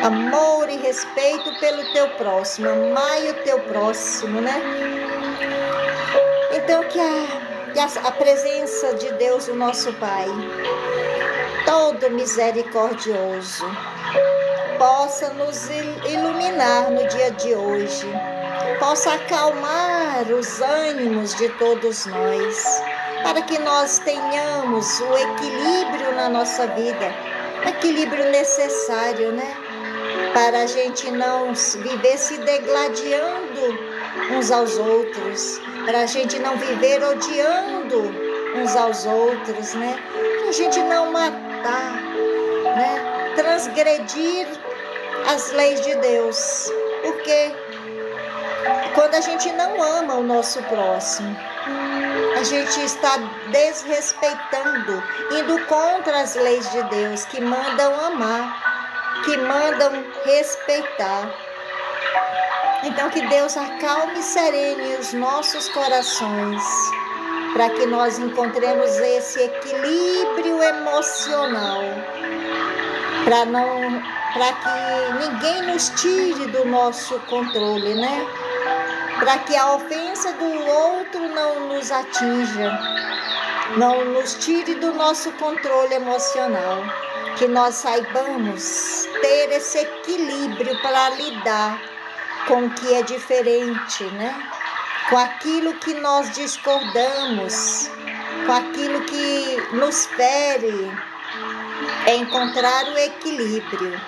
Amor e respeito pelo teu próximo. Amai o teu próximo, né? Então que a presença de Deus, o nosso Pai, todo misericordioso, possa nos iluminar no dia de hoje, possa acalmar os ânimos de todos nós, para que nós tenhamos o equilíbrio na nossa vida, equilíbrio necessário, né? Para a gente não viver se degladiando uns aos outros, para a gente não viver odiando uns aos outros, né? Para a gente não matar, né? Transgredir as leis de Deus, porque quando a gente não ama o nosso próximo, a gente está desrespeitando, indo contra as leis de Deus que mandam amar, que mandam respeitar. Então que Deus acalme e serene os nossos corações, para que nós encontremos esse equilíbrio emocional, para que ninguém nos tire do nosso controle, né? Para que a ofensa do outro não nos atinja, não nos tire do nosso controle emocional, que nós saibamos ter esse equilíbrio para lidar com o que é diferente, né? Com aquilo que nós discordamos, com aquilo que nos fere, é encontrar o equilíbrio.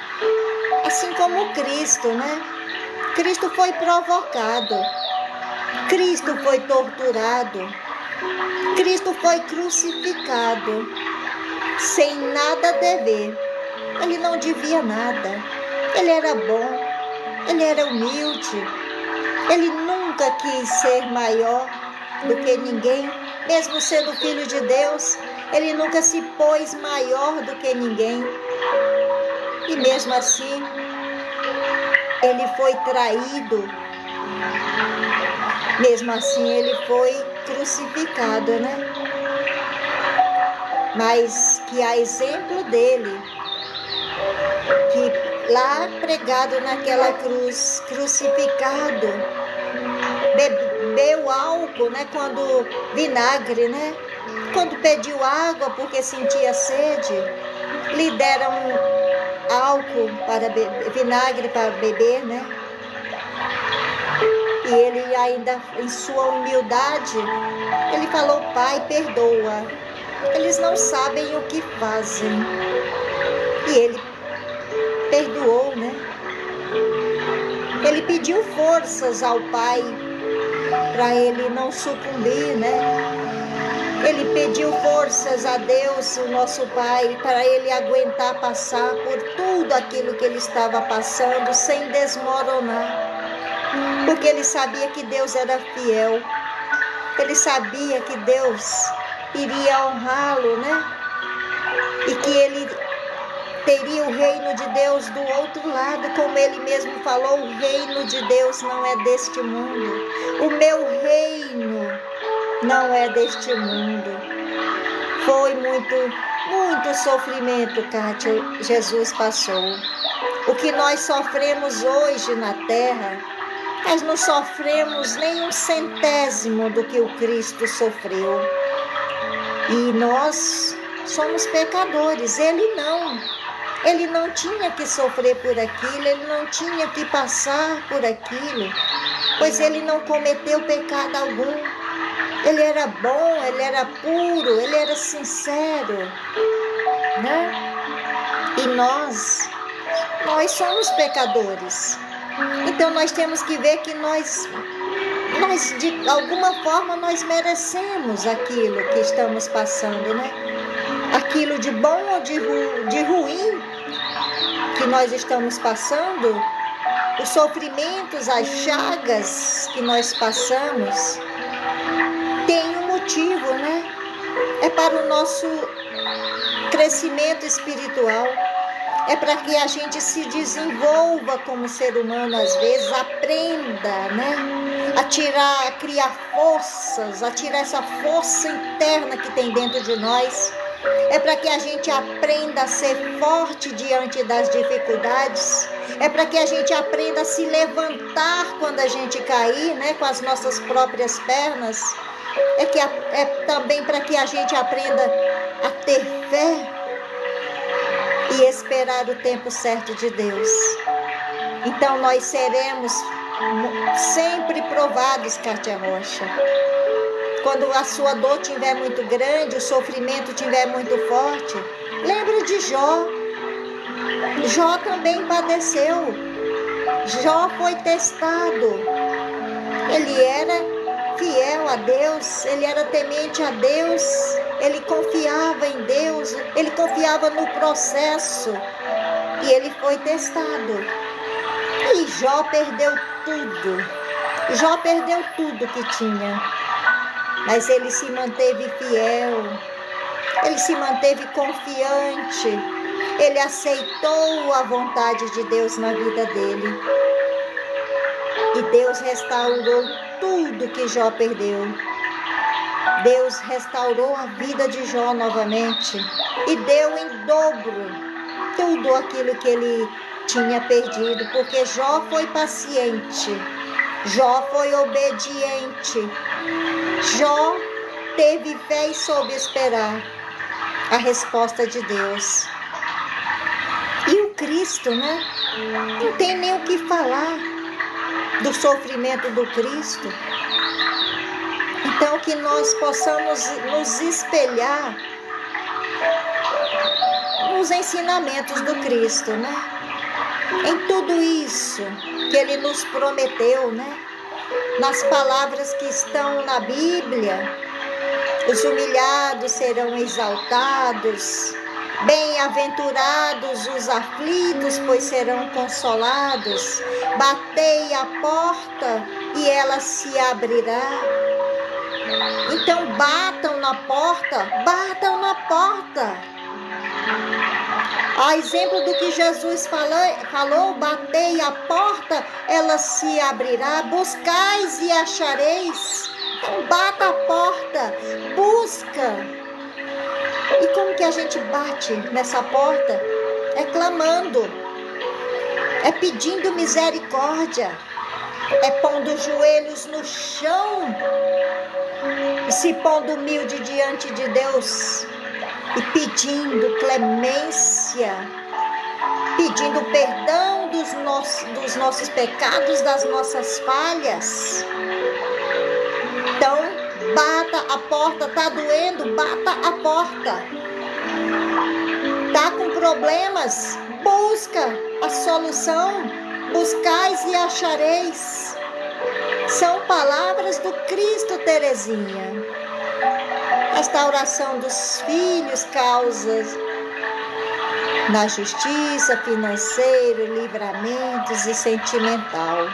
Assim como Cristo, né? Cristo foi provocado, Cristo foi torturado, Cristo foi crucificado, sem nada dever. Ele não devia nada, ele era bom, ele era humilde, ele nunca quis ser maior do que ninguém, mesmo sendo filho de Deus, ele nunca se pôs maior do que ninguém. E mesmo assim, ele foi traído, mesmo assim ele foi crucificado, né? Mas que a exemplo dele, que lá pregado naquela cruz, crucificado, bebeu álcool, né? Quando vinagre, né? Quando pediu água porque sentia sede, lhe deram álcool para beber, vinagre para beber, né? E ele ainda, em sua humildade, ele falou: Pai, perdoa, eles não sabem o que fazem. E ele perdoou, né? Ele pediu forças ao Pai para ele não sucumbir, né? Ele pediu forças a Deus, o nosso Pai, para ele aguentar passar por tudo aquilo que ele estava passando sem desmoronar. Porque ele sabia que Deus era fiel. Ele sabia que Deus iria honrá-lo, né? E que ele teria o reino de Deus do outro lado, como ele mesmo falou: o reino de Deus não é deste mundo. O meu reino não é deste mundo. Foi muito sofrimento, Kátia, Jesus passou. O que nós sofremos hoje na terra, nós não sofremos nem 1/100º do que o Cristo sofreu. E nós somos pecadores, Ele não. Ele não tinha que sofrer por aquilo, Ele não tinha que passar por aquilo, pois Ele não cometeu pecado algum. Ele era bom, Ele era puro, Ele era sincero, né? E nós somos pecadores. Então nós temos que ver que nós de alguma forma nós merecemos aquilo que estamos passando, né? Aquilo de bom ou de ruim que nós estamos passando, os sofrimentos, as chagas que nós passamos, tem um motivo, né? É para o nosso crescimento espiritual. É para que a gente se desenvolva como ser humano, às vezes, aprenda, né? A criar forças, a tirar essa força interna que tem dentro de nós. É para que a gente aprenda a ser forte diante das dificuldades. É para que a gente aprenda a se levantar quando a gente cair, né? Com as nossas próprias pernas. É também para que a gente aprenda a ter fé e esperar o tempo certo de Deus. Então nós seremos sempre provados, Kátia Rocha. Quando a sua dor estiver muito grande, o sofrimento estiver muito forte, lembra de Jó. Jó também padeceu. Jó foi testado. Ele era fiel a Deus, ele era temente a Deus, ele confiava em Deus, ele confiava no processo e ele foi testado. E Jó perdeu tudo. Jó perdeu tudo que tinha, mas ele se manteve fiel, ele se manteve confiante, ele aceitou a vontade de Deus na vida dele. E Deus restaurou tudo que Jó perdeu. Deus restaurou a vida de Jó novamente e deu em dobro tudo aquilo que ele tinha perdido, porque Jó foi paciente, Jó foi obediente, Jó teve fé e soube esperar a resposta de Deus. E o Cristo, né? Não tem nem o que falar do sofrimento do Cristo. Então que nós possamos nos espelhar nos ensinamentos do Cristo, né? Em tudo isso que Ele nos prometeu, né? Nas palavras que estão na Bíblia, os humilhados serão exaltados, bem-aventurados os aflitos, pois serão consolados. Batei a porta e ela se abrirá. Então batam na porta, batam na porta. A exemplo do que Jesus falou, batei a porta, ela se abrirá. Buscais e achareis. Então bata a porta, busca. E como que a gente bate nessa porta? É clamando, é pedindo misericórdia, é pondo os joelhos no chão, e se pondo humilde diante de Deus e pedindo clemência, pedindo perdão dos nossos pecados, das nossas falhas. Então, bata a porta, tá doendo, bata a porta. Tá com problemas, busca a solução, buscais e achareis. São palavras do Cristo, Terezinha. Restauração dos filhos, causas na justiça, financeira, livramentos e sentimental.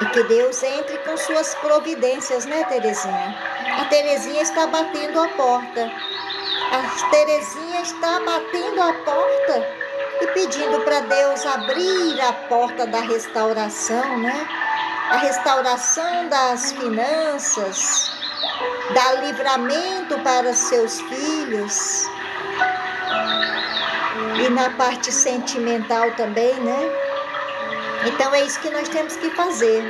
E que Deus entre com suas providências, né, Terezinha? A Terezinha está batendo a porta. A Terezinha está batendo a porta e pedindo para Deus abrir a porta da restauração, né? A restauração das finanças, dá livramento para seus filhos. E na parte sentimental também, né? Então é isso que nós temos que fazer.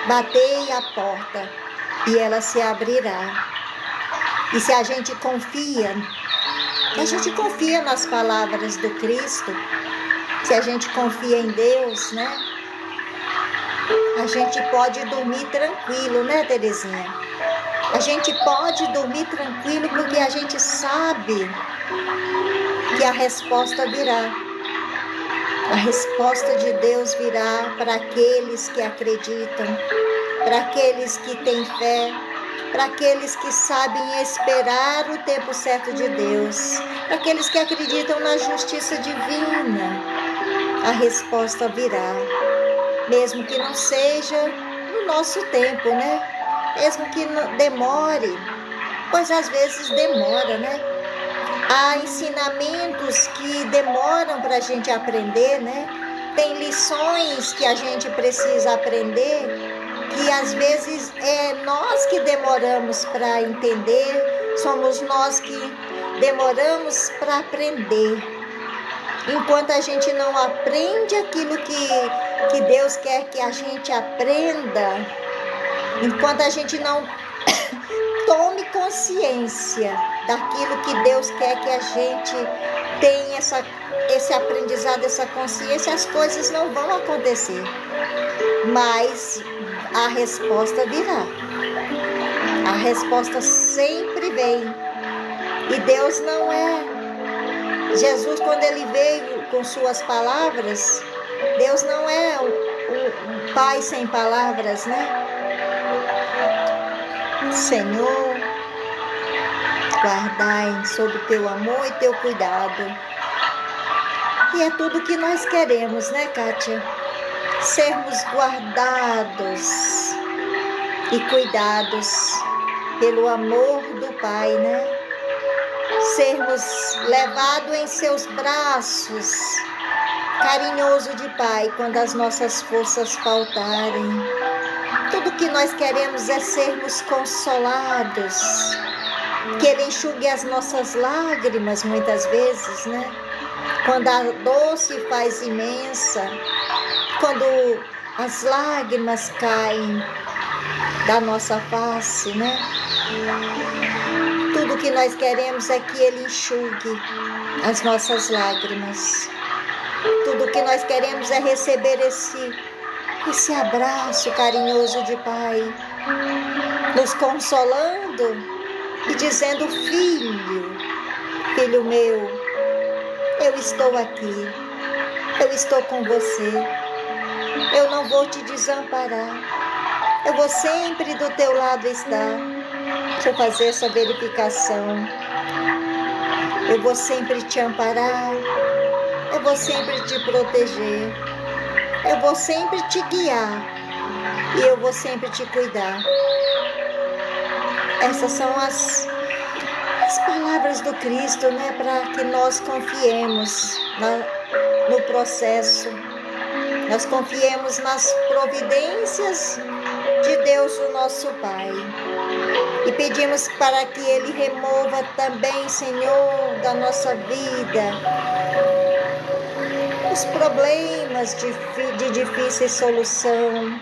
Batei a porta e ela se abrirá. E se a gente confia nas palavras do Cristo, se a gente confia em Deus, né? A gente pode dormir tranquilo, né, Terezinha? A gente pode dormir tranquilo porque a gente sabe que a resposta virá. A resposta de Deus virá para aqueles que acreditam, para aqueles que têm fé, para aqueles que sabem esperar o tempo certo de Deus, para aqueles que acreditam na justiça divina. A resposta virá, mesmo que não seja no nosso tempo, né? Mesmo que demore, pois às vezes demora, né? Há ensinamentos que demoram para a gente aprender, né? Tem lições que a gente precisa aprender, que às vezes é nós que demoramos para entender, somos nós que demoramos para aprender. Enquanto a gente não aprende aquilo que Deus quer que a gente aprenda, enquanto a gente não tome consciência daquilo que Deus quer que a gente tenha esse aprendizado, essa consciência, as coisas não vão acontecer. Mas a resposta virá. A resposta sempre vem. E Deus não é... Jesus, quando ele veio com suas palavras, Deus não é um pai sem palavras, né? Senhor, guardai sob teu amor e teu cuidado. E é tudo que nós queremos, né, Kátia? Sermos guardados e cuidados pelo amor do Pai, né? Sermos levados em seus braços, carinhoso de Pai, quando as nossas forças faltarem. Tudo que nós queremos é sermos consolados, que Ele enxugue as nossas lágrimas muitas vezes, né? Quando a dor se faz imensa, quando as lágrimas caem da nossa face, né? Tudo que nós queremos é que Ele enxugue as nossas lágrimas. Tudo que nós queremos é receber esse abraço carinhoso de Pai, nos consolando e dizendo: filho meu, eu estou aqui, eu estou com você, eu não vou te desamparar, eu vou sempre do teu lado estar. Deixa eu fazer essa verificação. Eu vou sempre te amparar, eu vou sempre te proteger, eu vou sempre te guiar e eu vou sempre te cuidar. Essas são as palavras do Cristo, né? Para que nós confiemos no processo, nós confiemos nas providências de Deus, o nosso Pai. E pedimos para que Ele remova também, Senhor, da nossa vida, os problemas de difícil solução,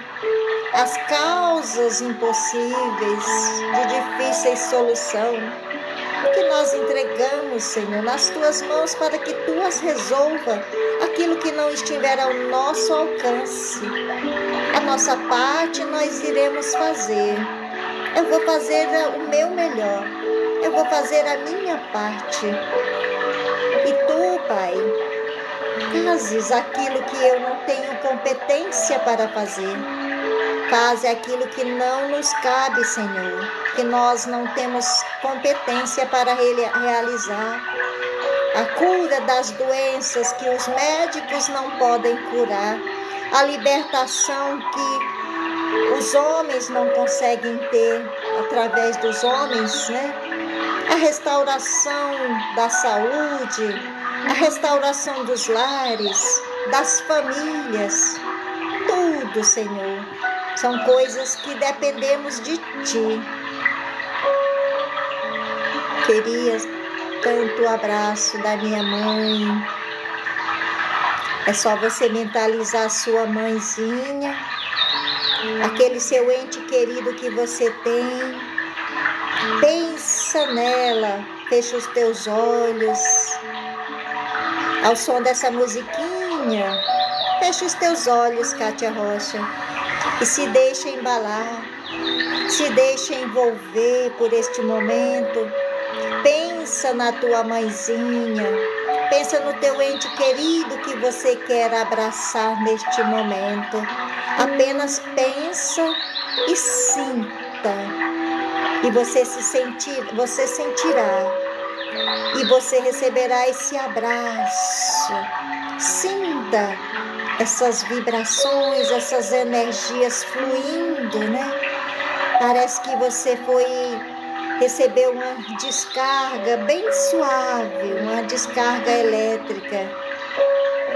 as causas impossíveis de difícil solução, que nós entregamos, Senhor, nas Tuas mãos para que Tu as resolva, aquilo que não estiver ao nosso alcance. A nossa parte nós iremos fazer. Eu vou fazer o meu melhor, eu vou fazer a minha parte. E Tu, Pai, fazes aquilo que eu não tenho competência para fazer. Faze aquilo que não nos cabe, Senhor, que nós não temos competência para realizar. A cura das doenças que os médicos não podem curar. A libertação que os homens não conseguem ter através dos homens, né? A restauração da saúde, a restauração dos lares, das famílias, tudo, Senhor, são coisas que dependemos de Ti. Queria tanto o abraço da minha mãe. É só você mentalizar a sua mãezinha, aquele seu ente querido que você tem. Pensa nela, fecha os teus olhos. Ao som dessa musiquinha, fecha os teus olhos, Kátia Rocha, e se deixa embalar, se deixa envolver por este momento. Pensa na tua mãezinha, pensa no teu ente querido que você quer abraçar neste momento. Apenas pensa e sinta, e você sentirá, e você receberá esse abraço. Sinta essas vibrações, essas energias fluindo, né? Parece que você recebeu uma descarga bem suave, uma descarga elétrica.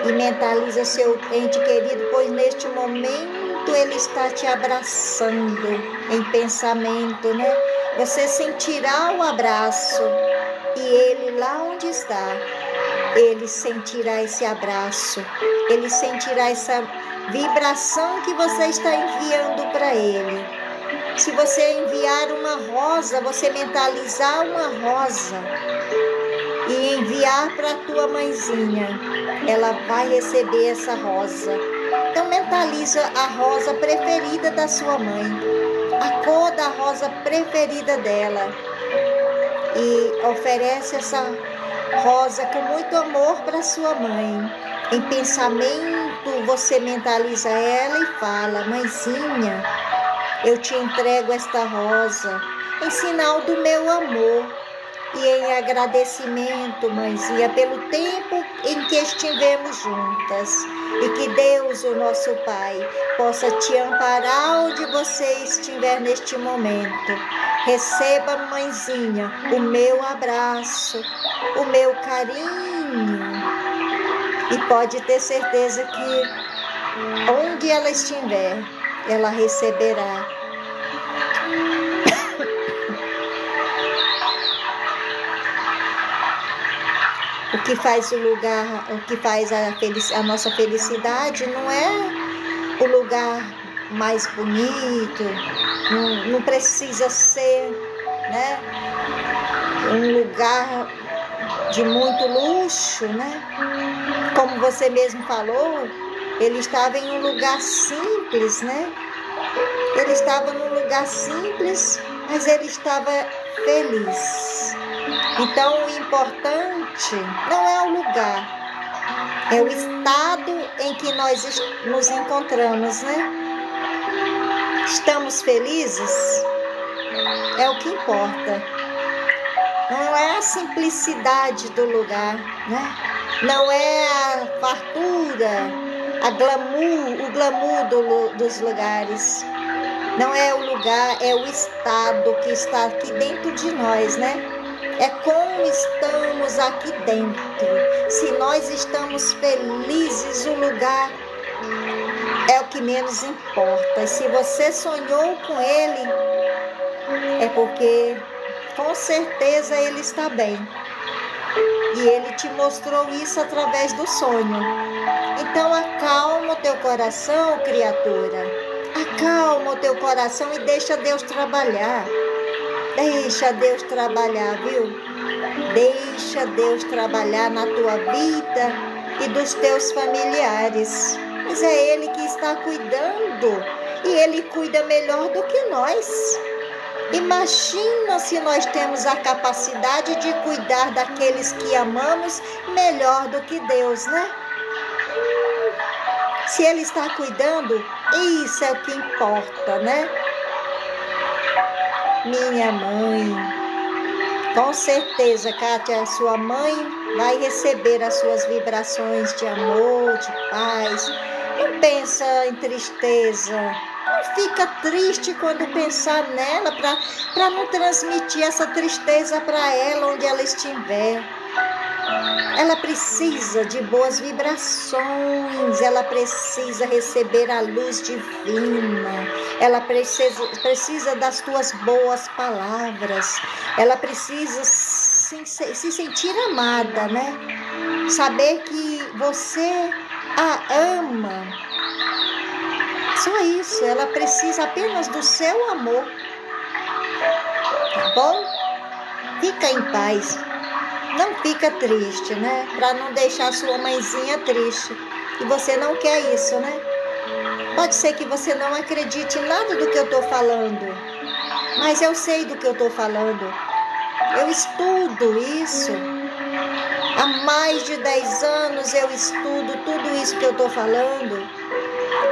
E mentaliza seu ente querido, pois neste momento ele está te abraçando em pensamento, né? Você sentirá o abraço e ele lá onde está, ele sentirá esse abraço, ele sentirá essa vibração que você está enviando para ele. Se você enviar uma rosa, você mentalizar uma rosa e enviar para a tua mãezinha, ela vai receber essa rosa. Então mentaliza a rosa preferida da sua mãe, a cor da rosa preferida dela, e oferece essa rosa com muito amor para sua mãe. Em pensamento você mentaliza ela e fala: mãezinha, eu te entrego esta rosa em sinal do meu amor e em agradecimento, mãezinha, pelo tempo em que estivemos juntas. E que Deus, o nosso Pai, possa te amparar onde você estiver neste momento. Receba, mãezinha, o meu abraço, o meu carinho. E pode ter certeza que onde ela estiver, ela receberá. O que faz a nossa felicidade não é o lugar mais bonito, não precisa ser, né, um lugar de muito luxo, né? Como você mesmo falou, ele estava em um lugar simples, né? Ele estava num lugar simples, mas ele estava feliz. Então, o importante não é o lugar, é o estado em que nós nos encontramos, né? Estamos felizes? É o que importa. Não é a simplicidade do lugar, né? Não é a fartura, o glamour dos lugares. Não é o lugar, é o estado que está aqui dentro de nós, né? É como estamos aqui dentro. Se nós estamos felizes, o lugar é o que menos importa. E se você sonhou com ele, é porque com certeza ele está bem. E ele te mostrou isso através do sonho. Então acalma o teu coração, criatura. Acalma o teu coração e deixa Deus trabalhar. Deixa Deus trabalhar, viu? Deixa Deus trabalhar na tua vida e dos teus familiares. Mas é Ele que está cuidando. E Ele cuida melhor do que nós. Imagina se nós temos a capacidade de cuidar daqueles que amamos melhor do que Deus, né? Se Ele está cuidando, isso é o que importa, né? Minha mãe, com certeza, Kátia, a sua mãe vai receber as suas vibrações de amor, de paz. Não pensa em tristeza, não fica triste quando pensar nela, para não transmitir essa tristeza para ela onde ela estiver. Ela precisa de boas vibrações, ela precisa receber a luz divina, ela precisa das tuas boas palavras, ela precisa se sentir amada, né? Saber que você a ama. Só isso, ela precisa apenas do seu amor. Tá bom? Fica em paz. Não fica triste, né? Para não deixar sua mãezinha triste. E você não quer isso, né? Pode ser que você não acredite em nada do que eu estou falando. Mas eu sei do que eu estou falando. Eu estudo isso. Há mais de 10 anos eu estudo tudo isso que eu estou falando.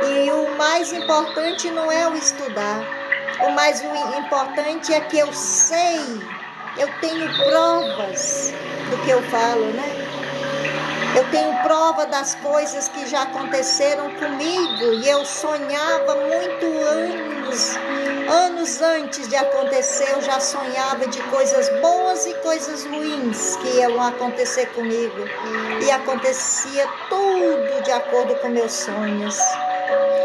E o mais importante não é o estudar. O mais importante é que eu sei, eu tenho provas do que eu falo, né? Eu tenho prova das coisas que já aconteceram comigo e eu sonhava muito anos antes de acontecer, eu já sonhava de coisas boas e coisas ruins que iam acontecer comigo. E acontecia tudo de acordo com meus sonhos.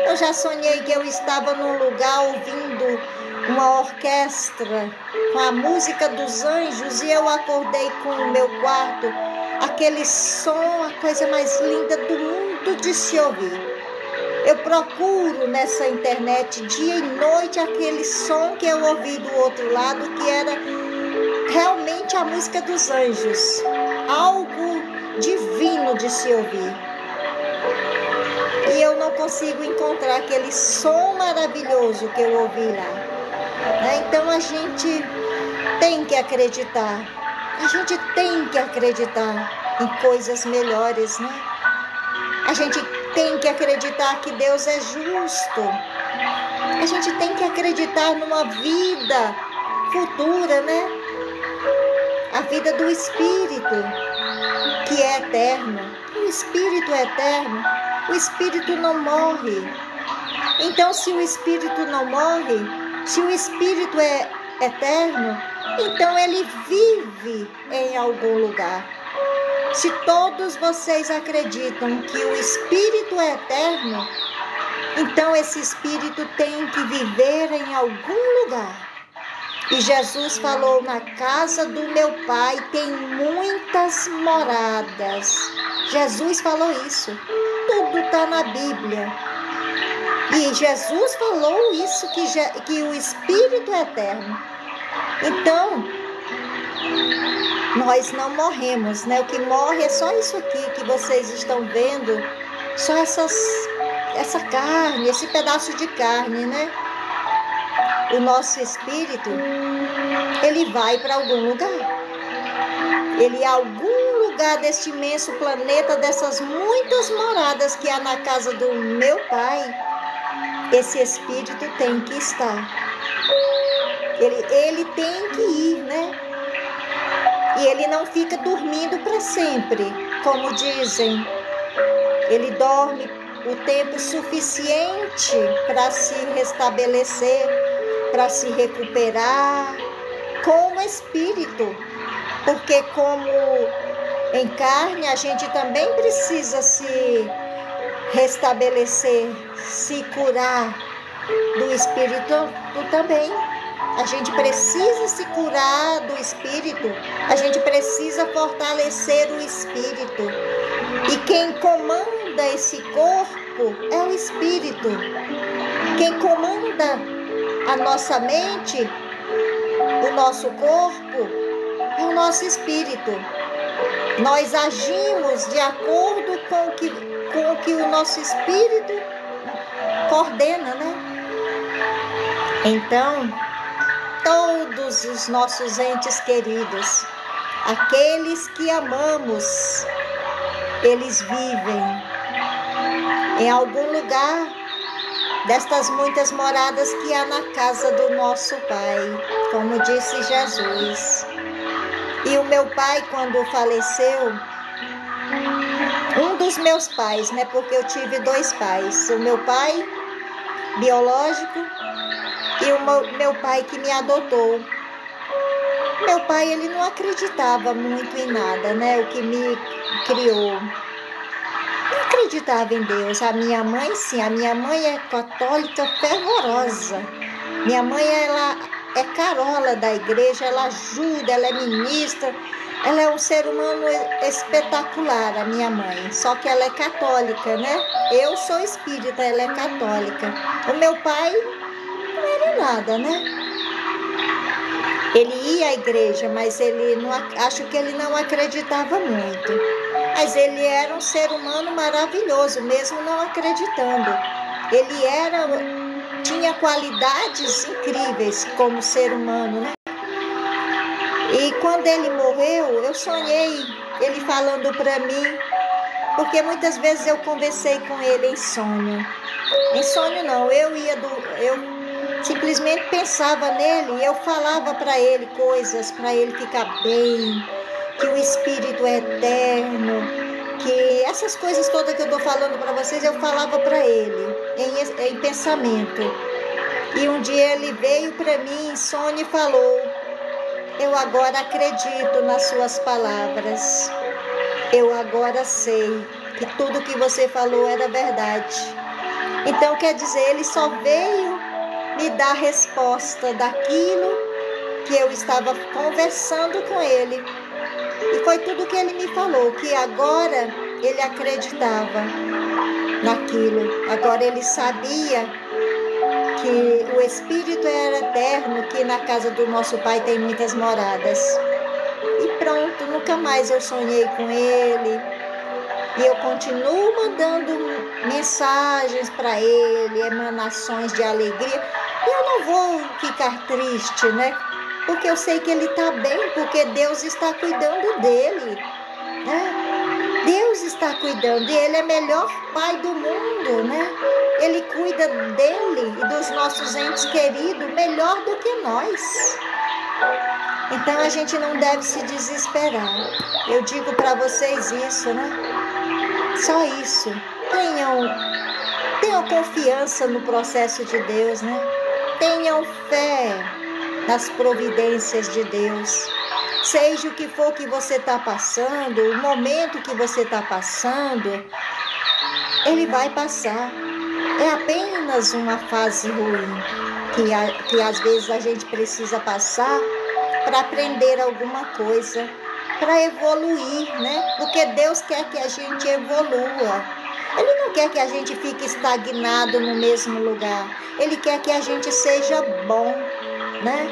Eu já sonhei que eu estava num lugar ouvindo uma orquestra com a música dos anjos e eu acordei com o meu quarto, aquele som, a coisa mais linda do mundo de se ouvir. Eu procuro nessa internet dia e noite aquele som que eu ouvi do outro lado, que era realmente a música dos anjos, algo divino de se ouvir. E eu não consigo encontrar aquele som maravilhoso que eu ouvi lá, né? Então a gente tem que acreditar. A gente tem que acreditar em coisas melhores, né? A gente tem que acreditar que Deus é justo. A gente tem que acreditar numa vida futura, né? A vida do Espírito, que é eterno. O Espírito é eterno. O Espírito não morre. Então, se o Espírito não morre, se o Espírito é eterno, então ele vive em algum lugar. Se todos vocês acreditam que o Espírito é eterno, então esse Espírito tem que viver em algum lugar. E Jesus falou: na casa do meu Pai tem muitas moradas. Jesus falou isso. Tudo está na Bíblia. E Jesus falou isso, que o Espírito é eterno. Então, nós não morremos, né? O que morre é só isso aqui que vocês estão vendo, só essa carne, esse pedaço de carne, né? O nosso espírito, ele vai para algum lugar. Ele, algum lugar deste imenso planeta, dessas muitas moradas que há na casa do meu Pai, esse espírito tem que estar. Ele tem que ir, né? E ele não fica dormindo para sempre, como dizem. Ele dorme o tempo suficiente para se restabelecer, para se recuperar com o espírito. Porque como em carne, a gente também precisa se restabelecer, se curar. Do espírito também. A gente precisa se curar do espírito, a gente precisa fortalecer o espírito. E quem comanda esse corpo é o espírito. Quem comanda a nossa mente, o nosso corpo, é o nosso espírito. Nós agimos de acordo com o que o nosso espírito coordena, né? Então, todos os nossos entes queridos, aqueles que amamos, eles vivem em algum lugar destas muitas moradas que há na casa do nosso Pai, como disse Jesus. E o meu pai, quando faleceu, um dos meus pais, né, porque eu tive 2 pais, o meu pai biológico e o meu pai que me adotou. Meu pai, ele não acreditava muito em nada, né? O que me criou. Não acreditava em Deus. A minha mãe, sim. A minha mãe é católica fervorosa. Minha mãe, ela é carola da igreja, ela ajuda, ela é ministra, ela é um ser humano espetacular, a minha mãe, só que ela é católica, né? Eu sou espírita, ela é católica. O meu pai não era nada, né? Ele ia à igreja, mas acho que ele não acreditava muito. Mas ele era um ser humano maravilhoso, mesmo não acreditando. Ele tinha qualidades incríveis como ser humano, né? E quando ele morreu, eu sonhei ele falando para mim, porque muitas vezes eu conversei com ele em sonho. Em sonho não, eu simplesmente pensava nele e eu falava para ele coisas, para ele ficar bem, que o Espírito é eterno, que essas coisas todas que eu estou falando para vocês, eu falava para ele, em pensamento. E um dia ele veio para mim em sonho e falou: eu agora acredito nas suas palavras, eu agora sei que tudo que você falou era verdade. Então quer dizer, ele só veio me dar resposta daquilo que eu estava conversando com ele. E foi tudo que ele me falou, que agora ele acreditava naquilo. Agora ele sabia que o Espírito era eterno, que na casa do nosso Pai tem muitas moradas. E pronto, nunca mais eu sonhei com ele. E eu continuo mandando mensagens para ele, emanações de alegria. E eu não vou ficar triste, né? Porque eu sei que ele está bem, porque Deus está cuidando dele, né? Deus está cuidando e ele é o melhor pai do mundo, né? Ele cuida dele e dos nossos entes queridos melhor do que nós. Então a gente não deve se desesperar. Eu digo para vocês isso, né? Só isso. Tenham confiança no processo de Deus, né? Tenham fé nas providências de Deus. Seja o que for que você está passando, o momento que você está passando, ele vai passar. É apenas uma fase ruim que às vezes a gente precisa passar para aprender alguma coisa, para evoluir, né? Porque Deus quer que a gente evolua. Ele não quer que a gente fique estagnado no mesmo lugar. Ele quer que a gente seja bom, né?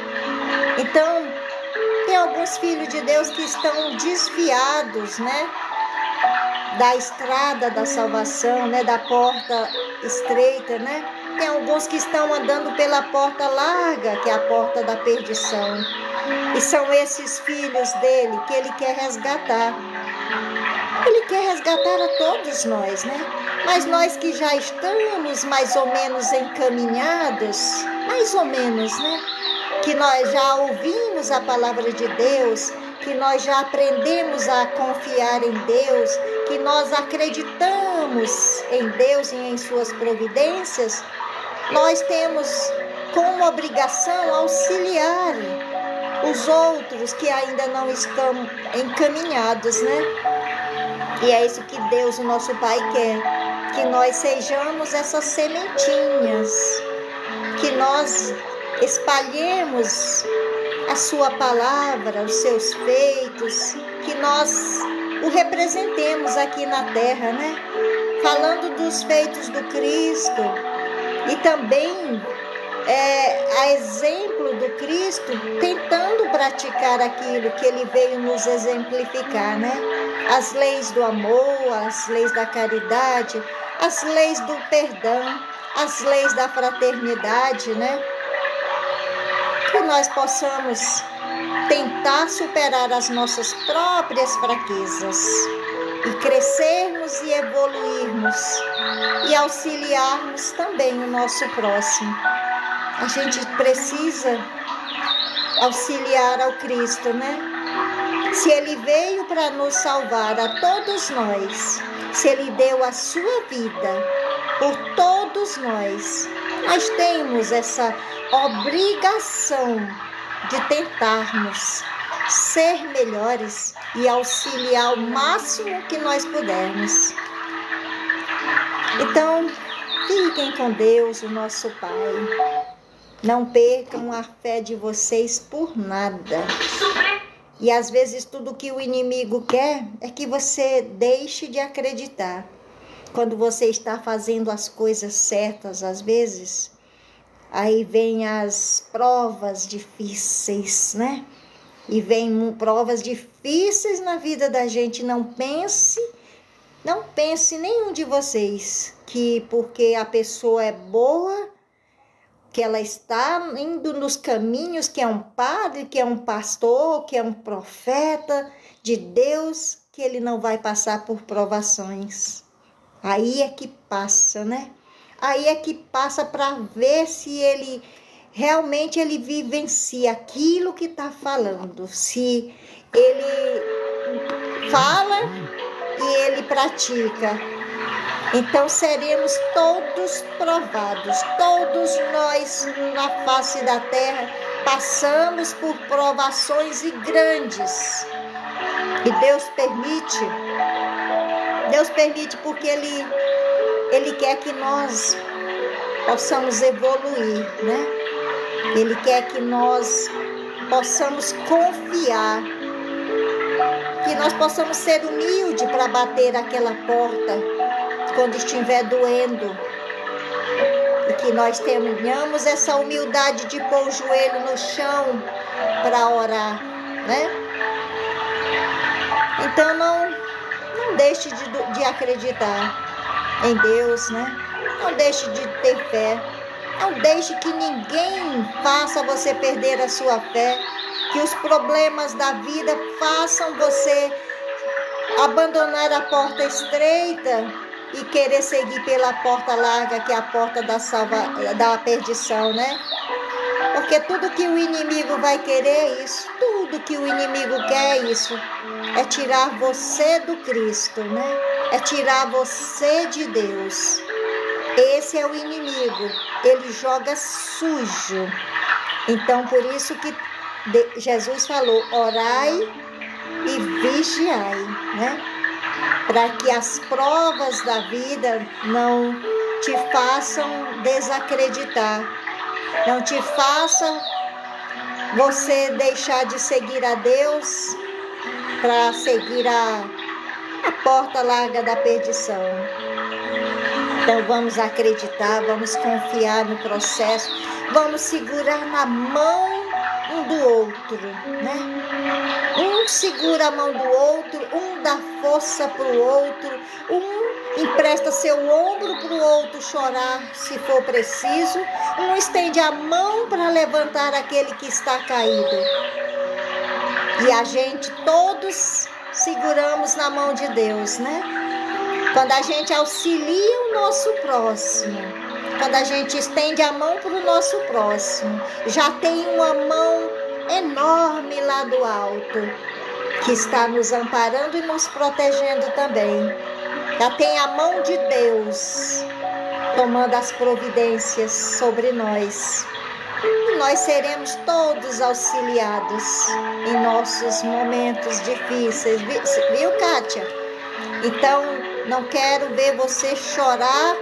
Então, tem alguns filhos de Deus que estão desviados, né? Da estrada da salvação, né? Da porta estreita, né? Tem alguns que estão andando pela porta larga, que é a porta da perdição. E são esses filhos dele que ele quer resgatar. Ele quer resgatar a todos nós, né? Mas nós que já estamos mais ou menos encaminhados, mais ou menos, né? Que nós já ouvimos a palavra de Deus, que nós já aprendemos a confiar em Deus, que nós acreditamos em Deus e em suas providências, nós temos como obrigação auxiliar os outros que ainda não estão encaminhados, né? E é isso que Deus, o nosso Pai, quer, que nós sejamos essas sementinhas, que nós espalhemos a sua palavra, os seus feitos, que nós o representemos aqui na terra, né? Falando dos feitos do Cristo e também a exemplo do Cristo, tentando praticar aquilo que ele veio nos exemplificar, né? As leis do amor, as leis da caridade, as leis do perdão, as leis da fraternidade, né? Que nós possamos tentar superar as nossas próprias fraquezas e crescermos e evoluirmos e auxiliarmos também o nosso próximo. A gente precisa auxiliar ao Cristo, né? Se ele veio para nos salvar a todos nós, se ele deu a sua vida por todos nós temos essa obrigação de tentarmos ser melhores e auxiliar o máximo que nós pudermos. Então, fiquem com Deus, o nosso Pai. Não percam a fé de vocês por nada. E às vezes tudo que o inimigo quer é que você deixe de acreditar. Quando você está fazendo as coisas certas, às vezes, aí vem as provas difíceis, né? E vem provas difíceis na vida da gente. Não pense nenhum de vocês que porque a pessoa é boa, que ela está indo nos caminhos, que é um padre, que é um pastor, que é um profeta de Deus, que ele não vai passar por provações. Aí é que passa, né? Aí é que passa para ver se ele realmente vivencia aquilo que está falando. Se ele fala e ele pratica. Então seremos todos provados, todos nós na face da terra passamos por provações e grandes. E Deus permite porque Ele quer que nós possamos evoluir, né? Ele quer que nós possamos confiar, que nós possamos ser humildes para bater aquela porta quando estiver doendo, e que nós tenhamos essa humildade de pôr o joelho no chão para orar, né? Então não deixe de acreditar em Deus, né? Não deixe de ter fé, não deixe que ninguém faça você perder a sua fé, que os problemas da vida façam você abandonar a porta estreita e querer seguir pela porta larga, que é a porta da perdição, né? Porque tudo que o inimigo vai querer é isso, tudo que o inimigo quer é isso, é tirar você do Cristo, né? É tirar você de Deus. Esse é o inimigo, ele joga sujo. Então, por isso que Jesus falou, orai e vigiai, né? Para que as provas da vida não te façam desacreditar, não te façam você deixar de seguir a Deus para seguir a porta larga da perdição. Então vamos acreditar, vamos confiar no processo, vamos segurar na mão um do outro, né? Um segura a mão do outro, um dá força para o outro, um empresta seu ombro para o outro chorar se for preciso, um estende a mão para levantar aquele que está caído. E a gente todos seguramos na mão de Deus, né? Quando a gente auxilia o nosso próximo, quando a gente estende a mão para o nosso próximo, já tem uma mão enorme lá do alto, que está nos amparando e nos protegendo também. Já tem a mão de Deus tomando as providências sobre nós. E nós seremos todos auxiliados em nossos momentos difíceis, viu, Kátia? Então, não quero ver você chorar,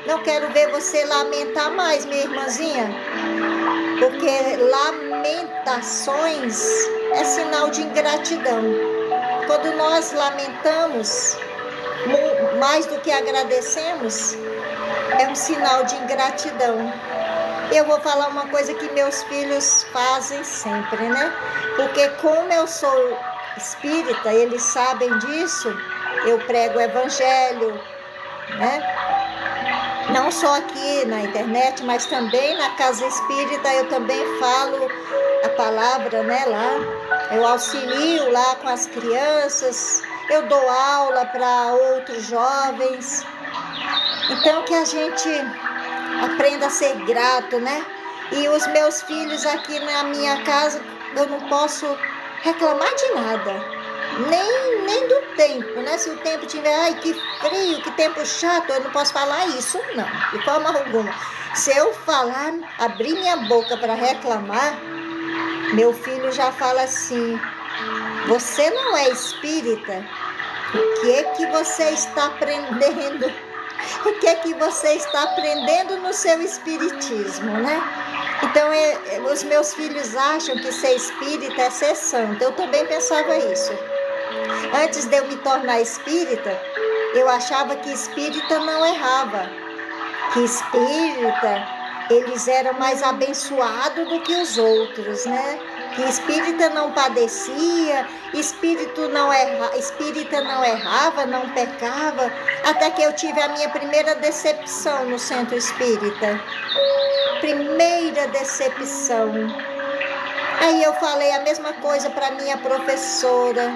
não quero ver você lamentar mais, minha irmãzinha, porque lamentações é sinal de ingratidão. Quando nós lamentamos mais do que agradecemos, é um sinal de ingratidão. Eu vou falar uma coisa que meus filhos fazem sempre, né? Porque como eu sou espírita, eles sabem disso, eu prego o evangelho, né? Não só aqui na internet, mas também na casa espírita eu também falo a palavra, né, lá. Eu auxilio lá com as crianças, eu dou aula para outros jovens. Então que a gente aprenda a ser grato, né? E os meus filhos aqui na minha casa, eu não posso reclamar de nada. Nem do tempo, né? Se o tempo tiver, ai, que frio, que tempo chato, eu não posso falar isso, não, de forma alguma. Se eu falar, abrir minha boca para reclamar, meu filho já fala assim, você não é espírita? O que é que você está aprendendo o que é que você está aprendendo no seu espiritismo, né? Então, os meus filhos acham que ser espírita é ser santo. Eu também pensava isso. Antes de eu me tornar espírita, eu achava que espírita não errava. Que espírita, eles eram mais abençoados do que os outros, né? Que espírita não padecia, espírita não errava, não pecava. Até que eu tive a minha primeira decepção no centro espírita. Primeira decepção. Aí eu falei a mesma coisa para minha professora.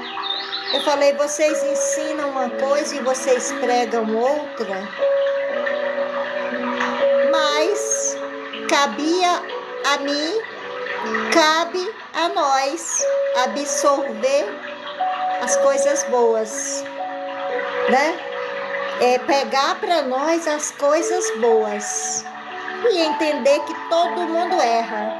Eu falei, vocês ensinam uma coisa e vocês pregam outra. Mas cabia a mim, cabe a nós absorver as coisas boas, né? Pegar para nós as coisas boas e entender que todo mundo erra,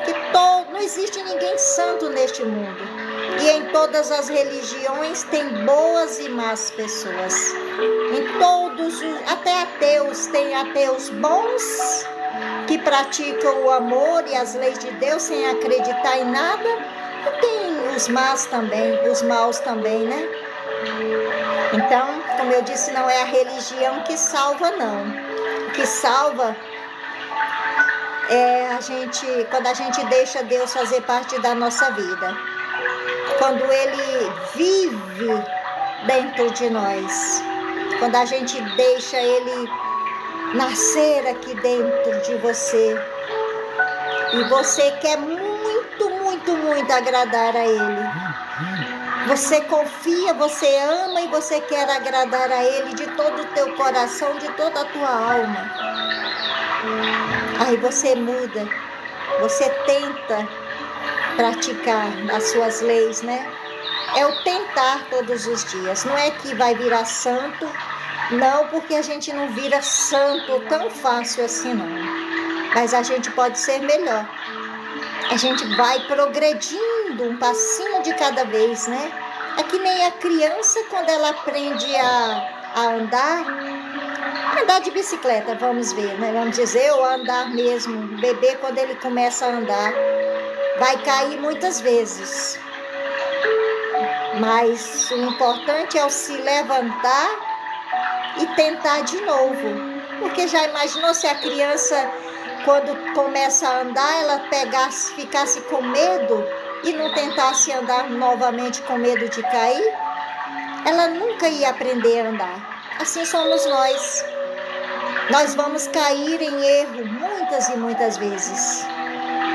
que não existe ninguém santo neste mundo. E em todas as religiões tem boas e más pessoas. Até ateus, tem ateus bons que praticam o amor e as leis de Deus sem acreditar em nada. E tem os maus também, né? Então, como eu disse, não é a religião que salva, não. O que salva é quando a gente deixa Deus fazer parte da nossa vida. Quando Ele vive dentro de nós. Quando a gente deixa Ele nascer aqui dentro de você. E você quer muito, muito, muito agradar a Ele. Você confia, você ama e você quer agradar a Ele de todo o teu coração, de toda a tua alma. Aí você muda, você tenta praticar as suas leis, né? É o tentar todos os dias. Não é que vai virar santo, não, porque a gente não vira santo tão fácil assim, não. Mas a gente pode ser melhor. A gente vai progredindo um passinho de cada vez, né? É que nem a criança quando ela aprende a andar de bicicleta, vamos ver, né? Vamos dizer, ou andar mesmo. O bebê, quando ele começa a andar, vai cair muitas vezes. Mas o importante é o se levantar e tentar de novo. Porque já imaginou se a criança, quando começa a andar, ela ficasse com medo e não tentasse andar novamente com medo de cair? Ela nunca ia aprender a andar. Assim somos nós. Nós vamos cair em erro muitas e muitas vezes.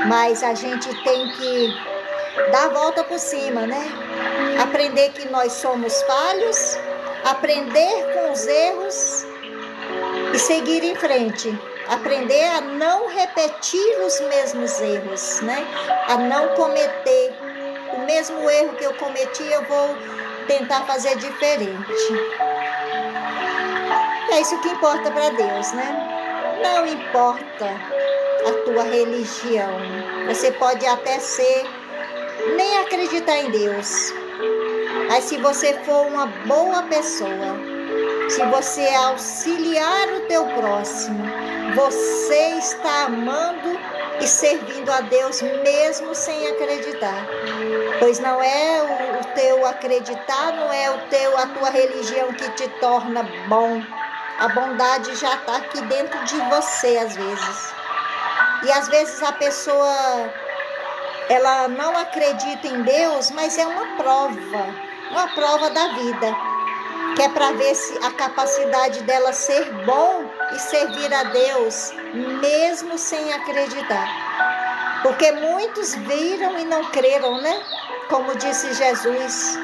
Mas a gente tem que dar a volta por cima, né? Aprender que nós somos falhos, aprender com os erros e seguir em frente. Aprender a não repetir os mesmos erros, né? A não cometer o mesmo erro que eu cometi, eu vou tentar fazer diferente. É isso que importa para Deus, né? Não importa a tua religião. Você pode até nem acreditar em Deus. Mas se você for uma boa pessoa, se você auxiliar o teu próximo, você está amando e servindo a Deus mesmo sem acreditar. Pois não é o teu acreditar, não é a tua religião que te torna bom. A bondade já está aqui dentro de você às vezes. E às vezes a pessoa, ela não acredita em Deus, mas é uma prova da vida. Que é para ver se a capacidade dela ser bom e servir a Deus, mesmo sem acreditar. Porque muitos viram e não creram, né? Como disse Jesus.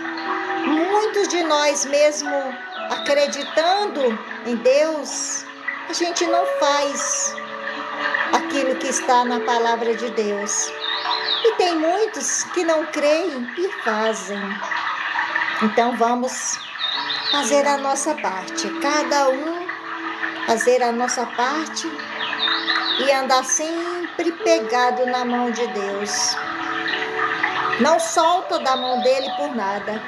Muitos de nós mesmo acreditando em Deus, a gente não faz aquilo que está na palavra de Deus. E tem muitos que não creem e fazem. Então vamos fazer a nossa parte, cada um fazer a nossa parte e andar sempre pegado na mão de Deus. Não solta da mão dele por nada.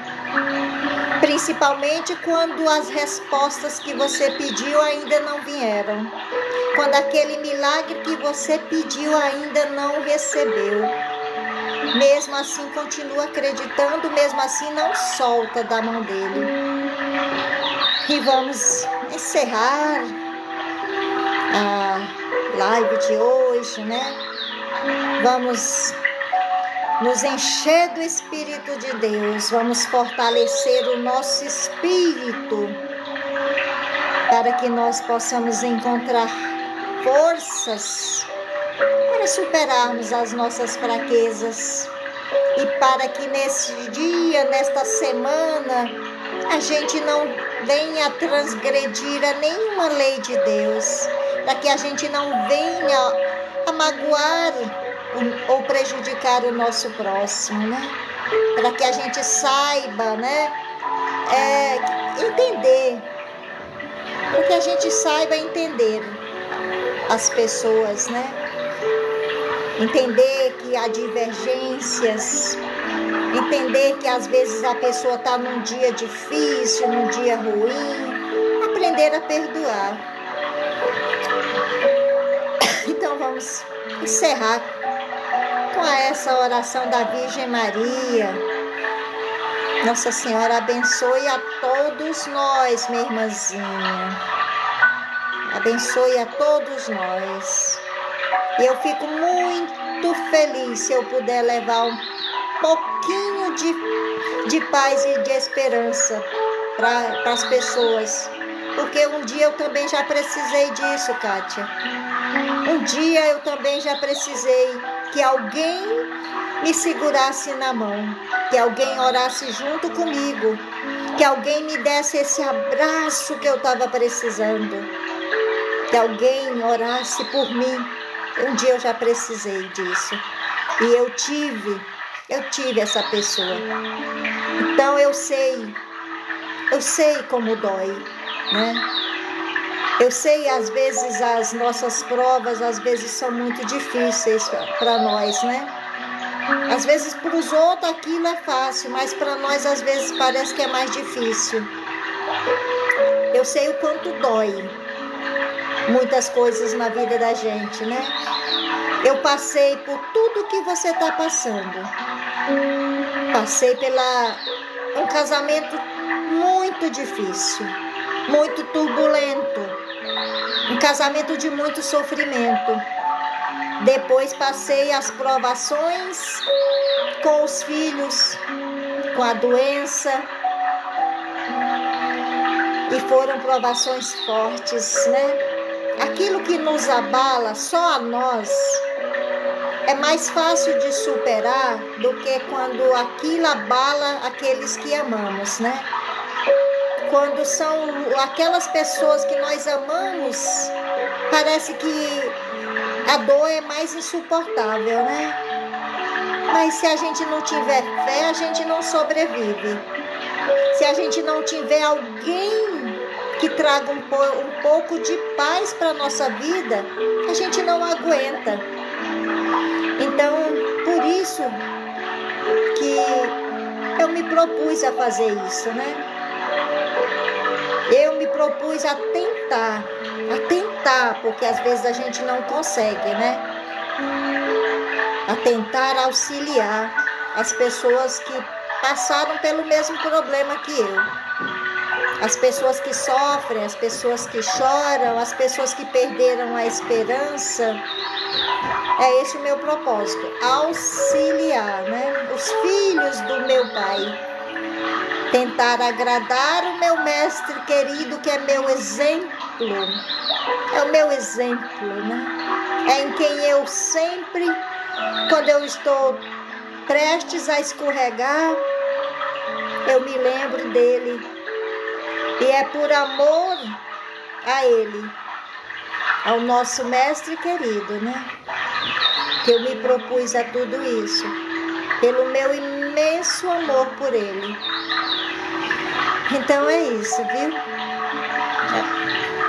Principalmente quando as respostas que você pediu ainda não vieram. Quando aquele milagre que você pediu ainda não recebeu. Mesmo assim, continua acreditando, mesmo assim, não solta da mão dele. E vamos encerrar a live de hoje, né? Vamos nos encher do Espírito de Deus, vamos fortalecer o nosso espírito para que nós possamos encontrar forças para superarmos as nossas fraquezas e para que nesse dia, nesta semana, a gente não venha transgredir a nenhuma lei de Deus, para que a gente não venha a magoar ou prejudicar o nosso próximo, né? Para que a gente saiba, né? Entender, para que a gente saiba entender as pessoas, né? Entender que há divergências, entender que às vezes a pessoa está num dia difícil, num dia ruim, aprender a perdoar. Então vamos encerrar com essa oração da Virgem Maria. Nossa Senhora abençoe a todos nós, minha irmãzinha. Abençoe a todos nós. E eu fico muito feliz se eu puder levar um pouquinho de paz e de esperança para as pessoas. Porque um dia eu também já precisei disso, Kátia. Um dia eu também já precisei que alguém me segurasse na mão, que alguém orasse junto comigo, que alguém me desse esse abraço que eu estava precisando, que alguém orasse por mim. Um dia eu já precisei disso e eu tive essa pessoa. Então eu sei como dói, né? Eu sei, às vezes as nossas provas às vezes são muito difíceis para nós, né? Às vezes para os outros aquilo é fácil, mas para nós às vezes parece que é mais difícil. Eu sei o quanto dói muitas coisas na vida da gente, né? Eu passei por tudo que você está passando. Passei um casamento muito difícil, muito turbulento, um casamento de muito sofrimento. Depois passei as provações com os filhos, com a doença, e foram provações fortes, né? Aquilo que nos abala só a nós é mais fácil de superar do que quando aquilo abala aqueles que amamos, né? Quando são aquelas pessoas que nós amamos, parece que a dor é mais insuportável, né? Mas se a gente não tiver fé, a gente não sobrevive. Se a gente não tiver alguém que traga um pouco de paz para a nossa vida, a gente não aguenta. Então, por isso que eu me propus a fazer isso, né? Eu me propus a tentar, porque às vezes a gente não consegue, né? A tentar auxiliar as pessoas que passaram pelo mesmo problema que eu. As pessoas que sofrem, as pessoas que choram, as pessoas que perderam a esperança. É esse o meu propósito, auxiliar, né? Os filhos do meu Pai. Tentar agradar o meu mestre querido, que é meu exemplo. É o meu exemplo, né? É em quem eu sempre, quando eu estou prestes a escorregar, eu me lembro dele. E é por amor a ele, ao nosso mestre querido, né? Que eu me propus a tudo isso, pelo meu imenso amor por ele. Então é isso, viu?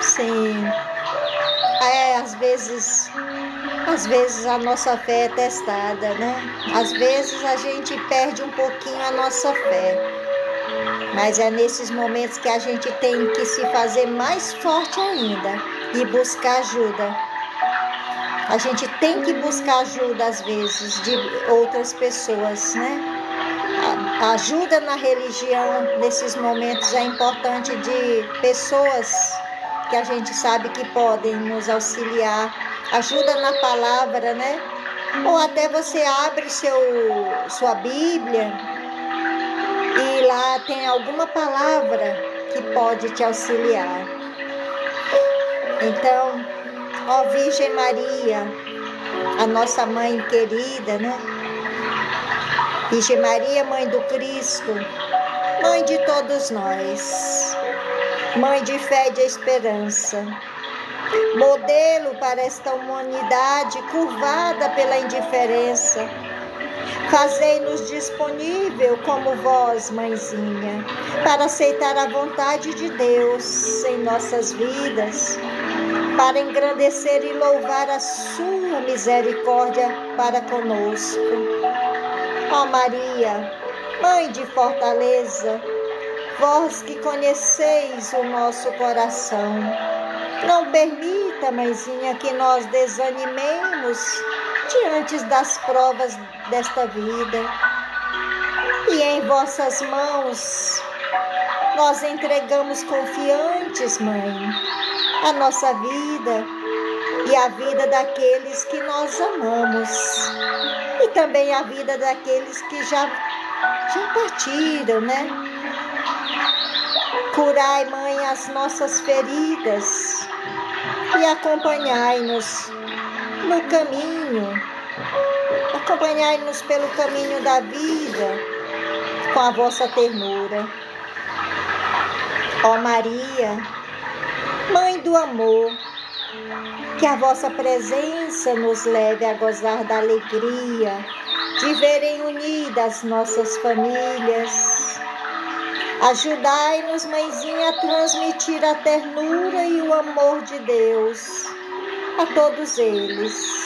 Sim. Às vezes a nossa fé é testada, né? Às vezes a gente perde um pouquinho a nossa fé. Mas é nesses momentos que a gente tem que se fazer mais forte ainda e buscar ajuda. A gente tem que buscar ajuda, às vezes, de outras pessoas, né? A ajuda na religião, nesses momentos, é importante, de pessoas que a gente sabe que podem nos auxiliar. Ajuda na palavra, né? Ou até você abre sua Bíblia e lá tem alguma palavra que pode te auxiliar. Então, ó Virgem Maria, a nossa mãe querida, né? Virgem Maria, mãe do Cristo, mãe de todos nós, mãe de fé e de esperança, modelo para esta humanidade curvada pela indiferença. Fazei-nos disponível como vós, mãezinha, para aceitar a vontade de Deus em nossas vidas, para engrandecer e louvar a sua misericórdia para conosco. Ó Maria, mãe de fortaleza, vós que conheceis o nosso coração, não permita, mãezinha, que nós desanimemos diante das provas desta vida. E em vossas mãos nós entregamos confiantes, mãe, a nossa vida e a vida daqueles que nós amamos, e também a vida daqueles que já partiram, né? Curai, mãe, as nossas feridas e acompanhai-nos no caminho, acompanhai-nos pelo caminho da vida com a vossa ternura. Ó Maria, mãe do amor, que a vossa presença nos leve a gozar da alegria de verem unidas nossas famílias. Ajudai-nos, mãezinha, a transmitir a ternura e o amor de Deus a todos eles.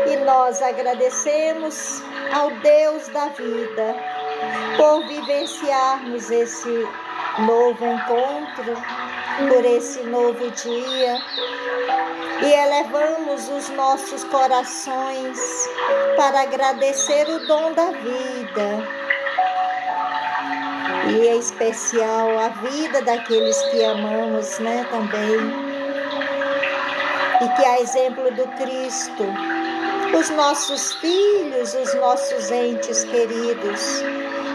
E nós agradecemos ao Deus da vida por vivenciarmos esse novo encontro, por esse novo dia, e elevamos os nossos corações para agradecer o dom da vida, e em especial a vida daqueles que amamos, né, também. E que, a exemplo do Cristo, os nossos filhos, os nossos entes queridos,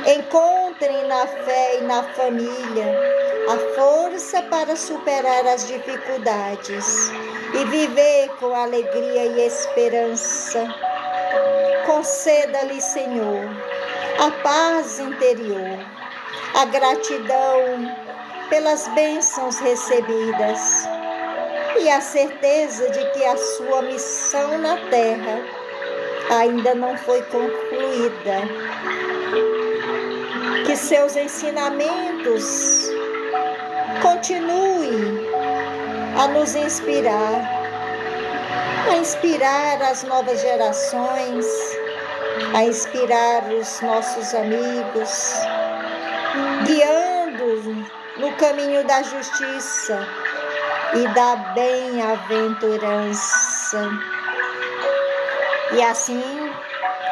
encontrem na fé e na família a força para superar as dificuldades e viver com alegria e esperança. Conceda-lhe, Senhor, a paz interior, a gratidão pelas bênçãos recebidas e a certeza de que a sua missão na terra ainda não foi concluída. Que seus ensinamentos continuem a nos inspirar, a inspirar as novas gerações, a inspirar os nossos amigos, guiando no caminho da justiça e da bem-aventurança. E assim,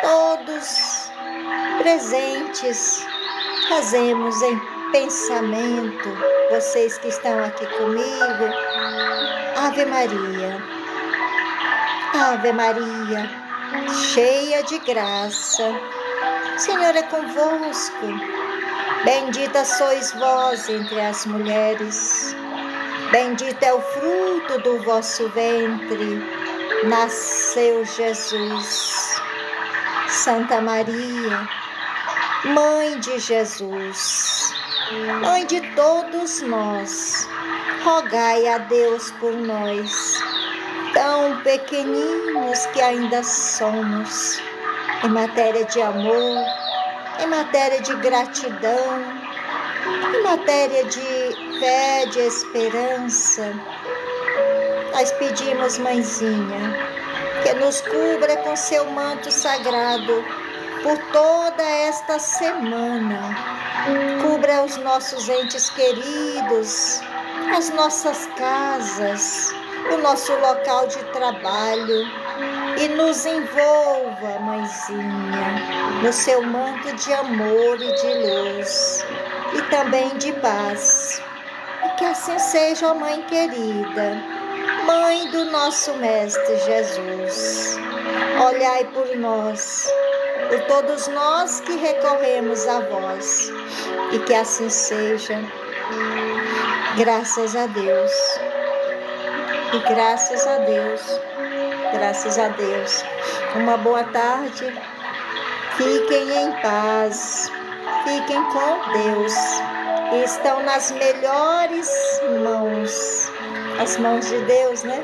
todos presentes, fazemos em pensamento, vocês que estão aqui comigo, Ave Maria, Ave Maria, cheia de graça, o Senhor é convosco. Bendita sois vós entre as mulheres, bendito é o fruto do vosso ventre, nasceu Jesus. Santa Maria, Mãe de Jesus, Mãe de todos nós, rogai a Deus por nós, tão pequeninos que ainda somos, em matéria de amor, em matéria de gratidão, em matéria de fé, de esperança. Nós pedimos, mãezinha, que nos cubra com seu manto sagrado, por toda esta semana. Cubra os nossos entes queridos, as nossas casas, o nosso local de trabalho e nos envolva, Mãezinha, no seu manto de amor e de luz e também de paz. E que assim seja, ó Mãe querida, Mãe do nosso Mestre Jesus. Olhai por nós, por todos nós que recorremos a vós, e que assim seja. Graças a Deus. E graças a Deus. Graças a Deus. Uma boa tarde. Fiquem em paz. Fiquem com Deus. Estão nas melhores mãos. As mãos de Deus, né?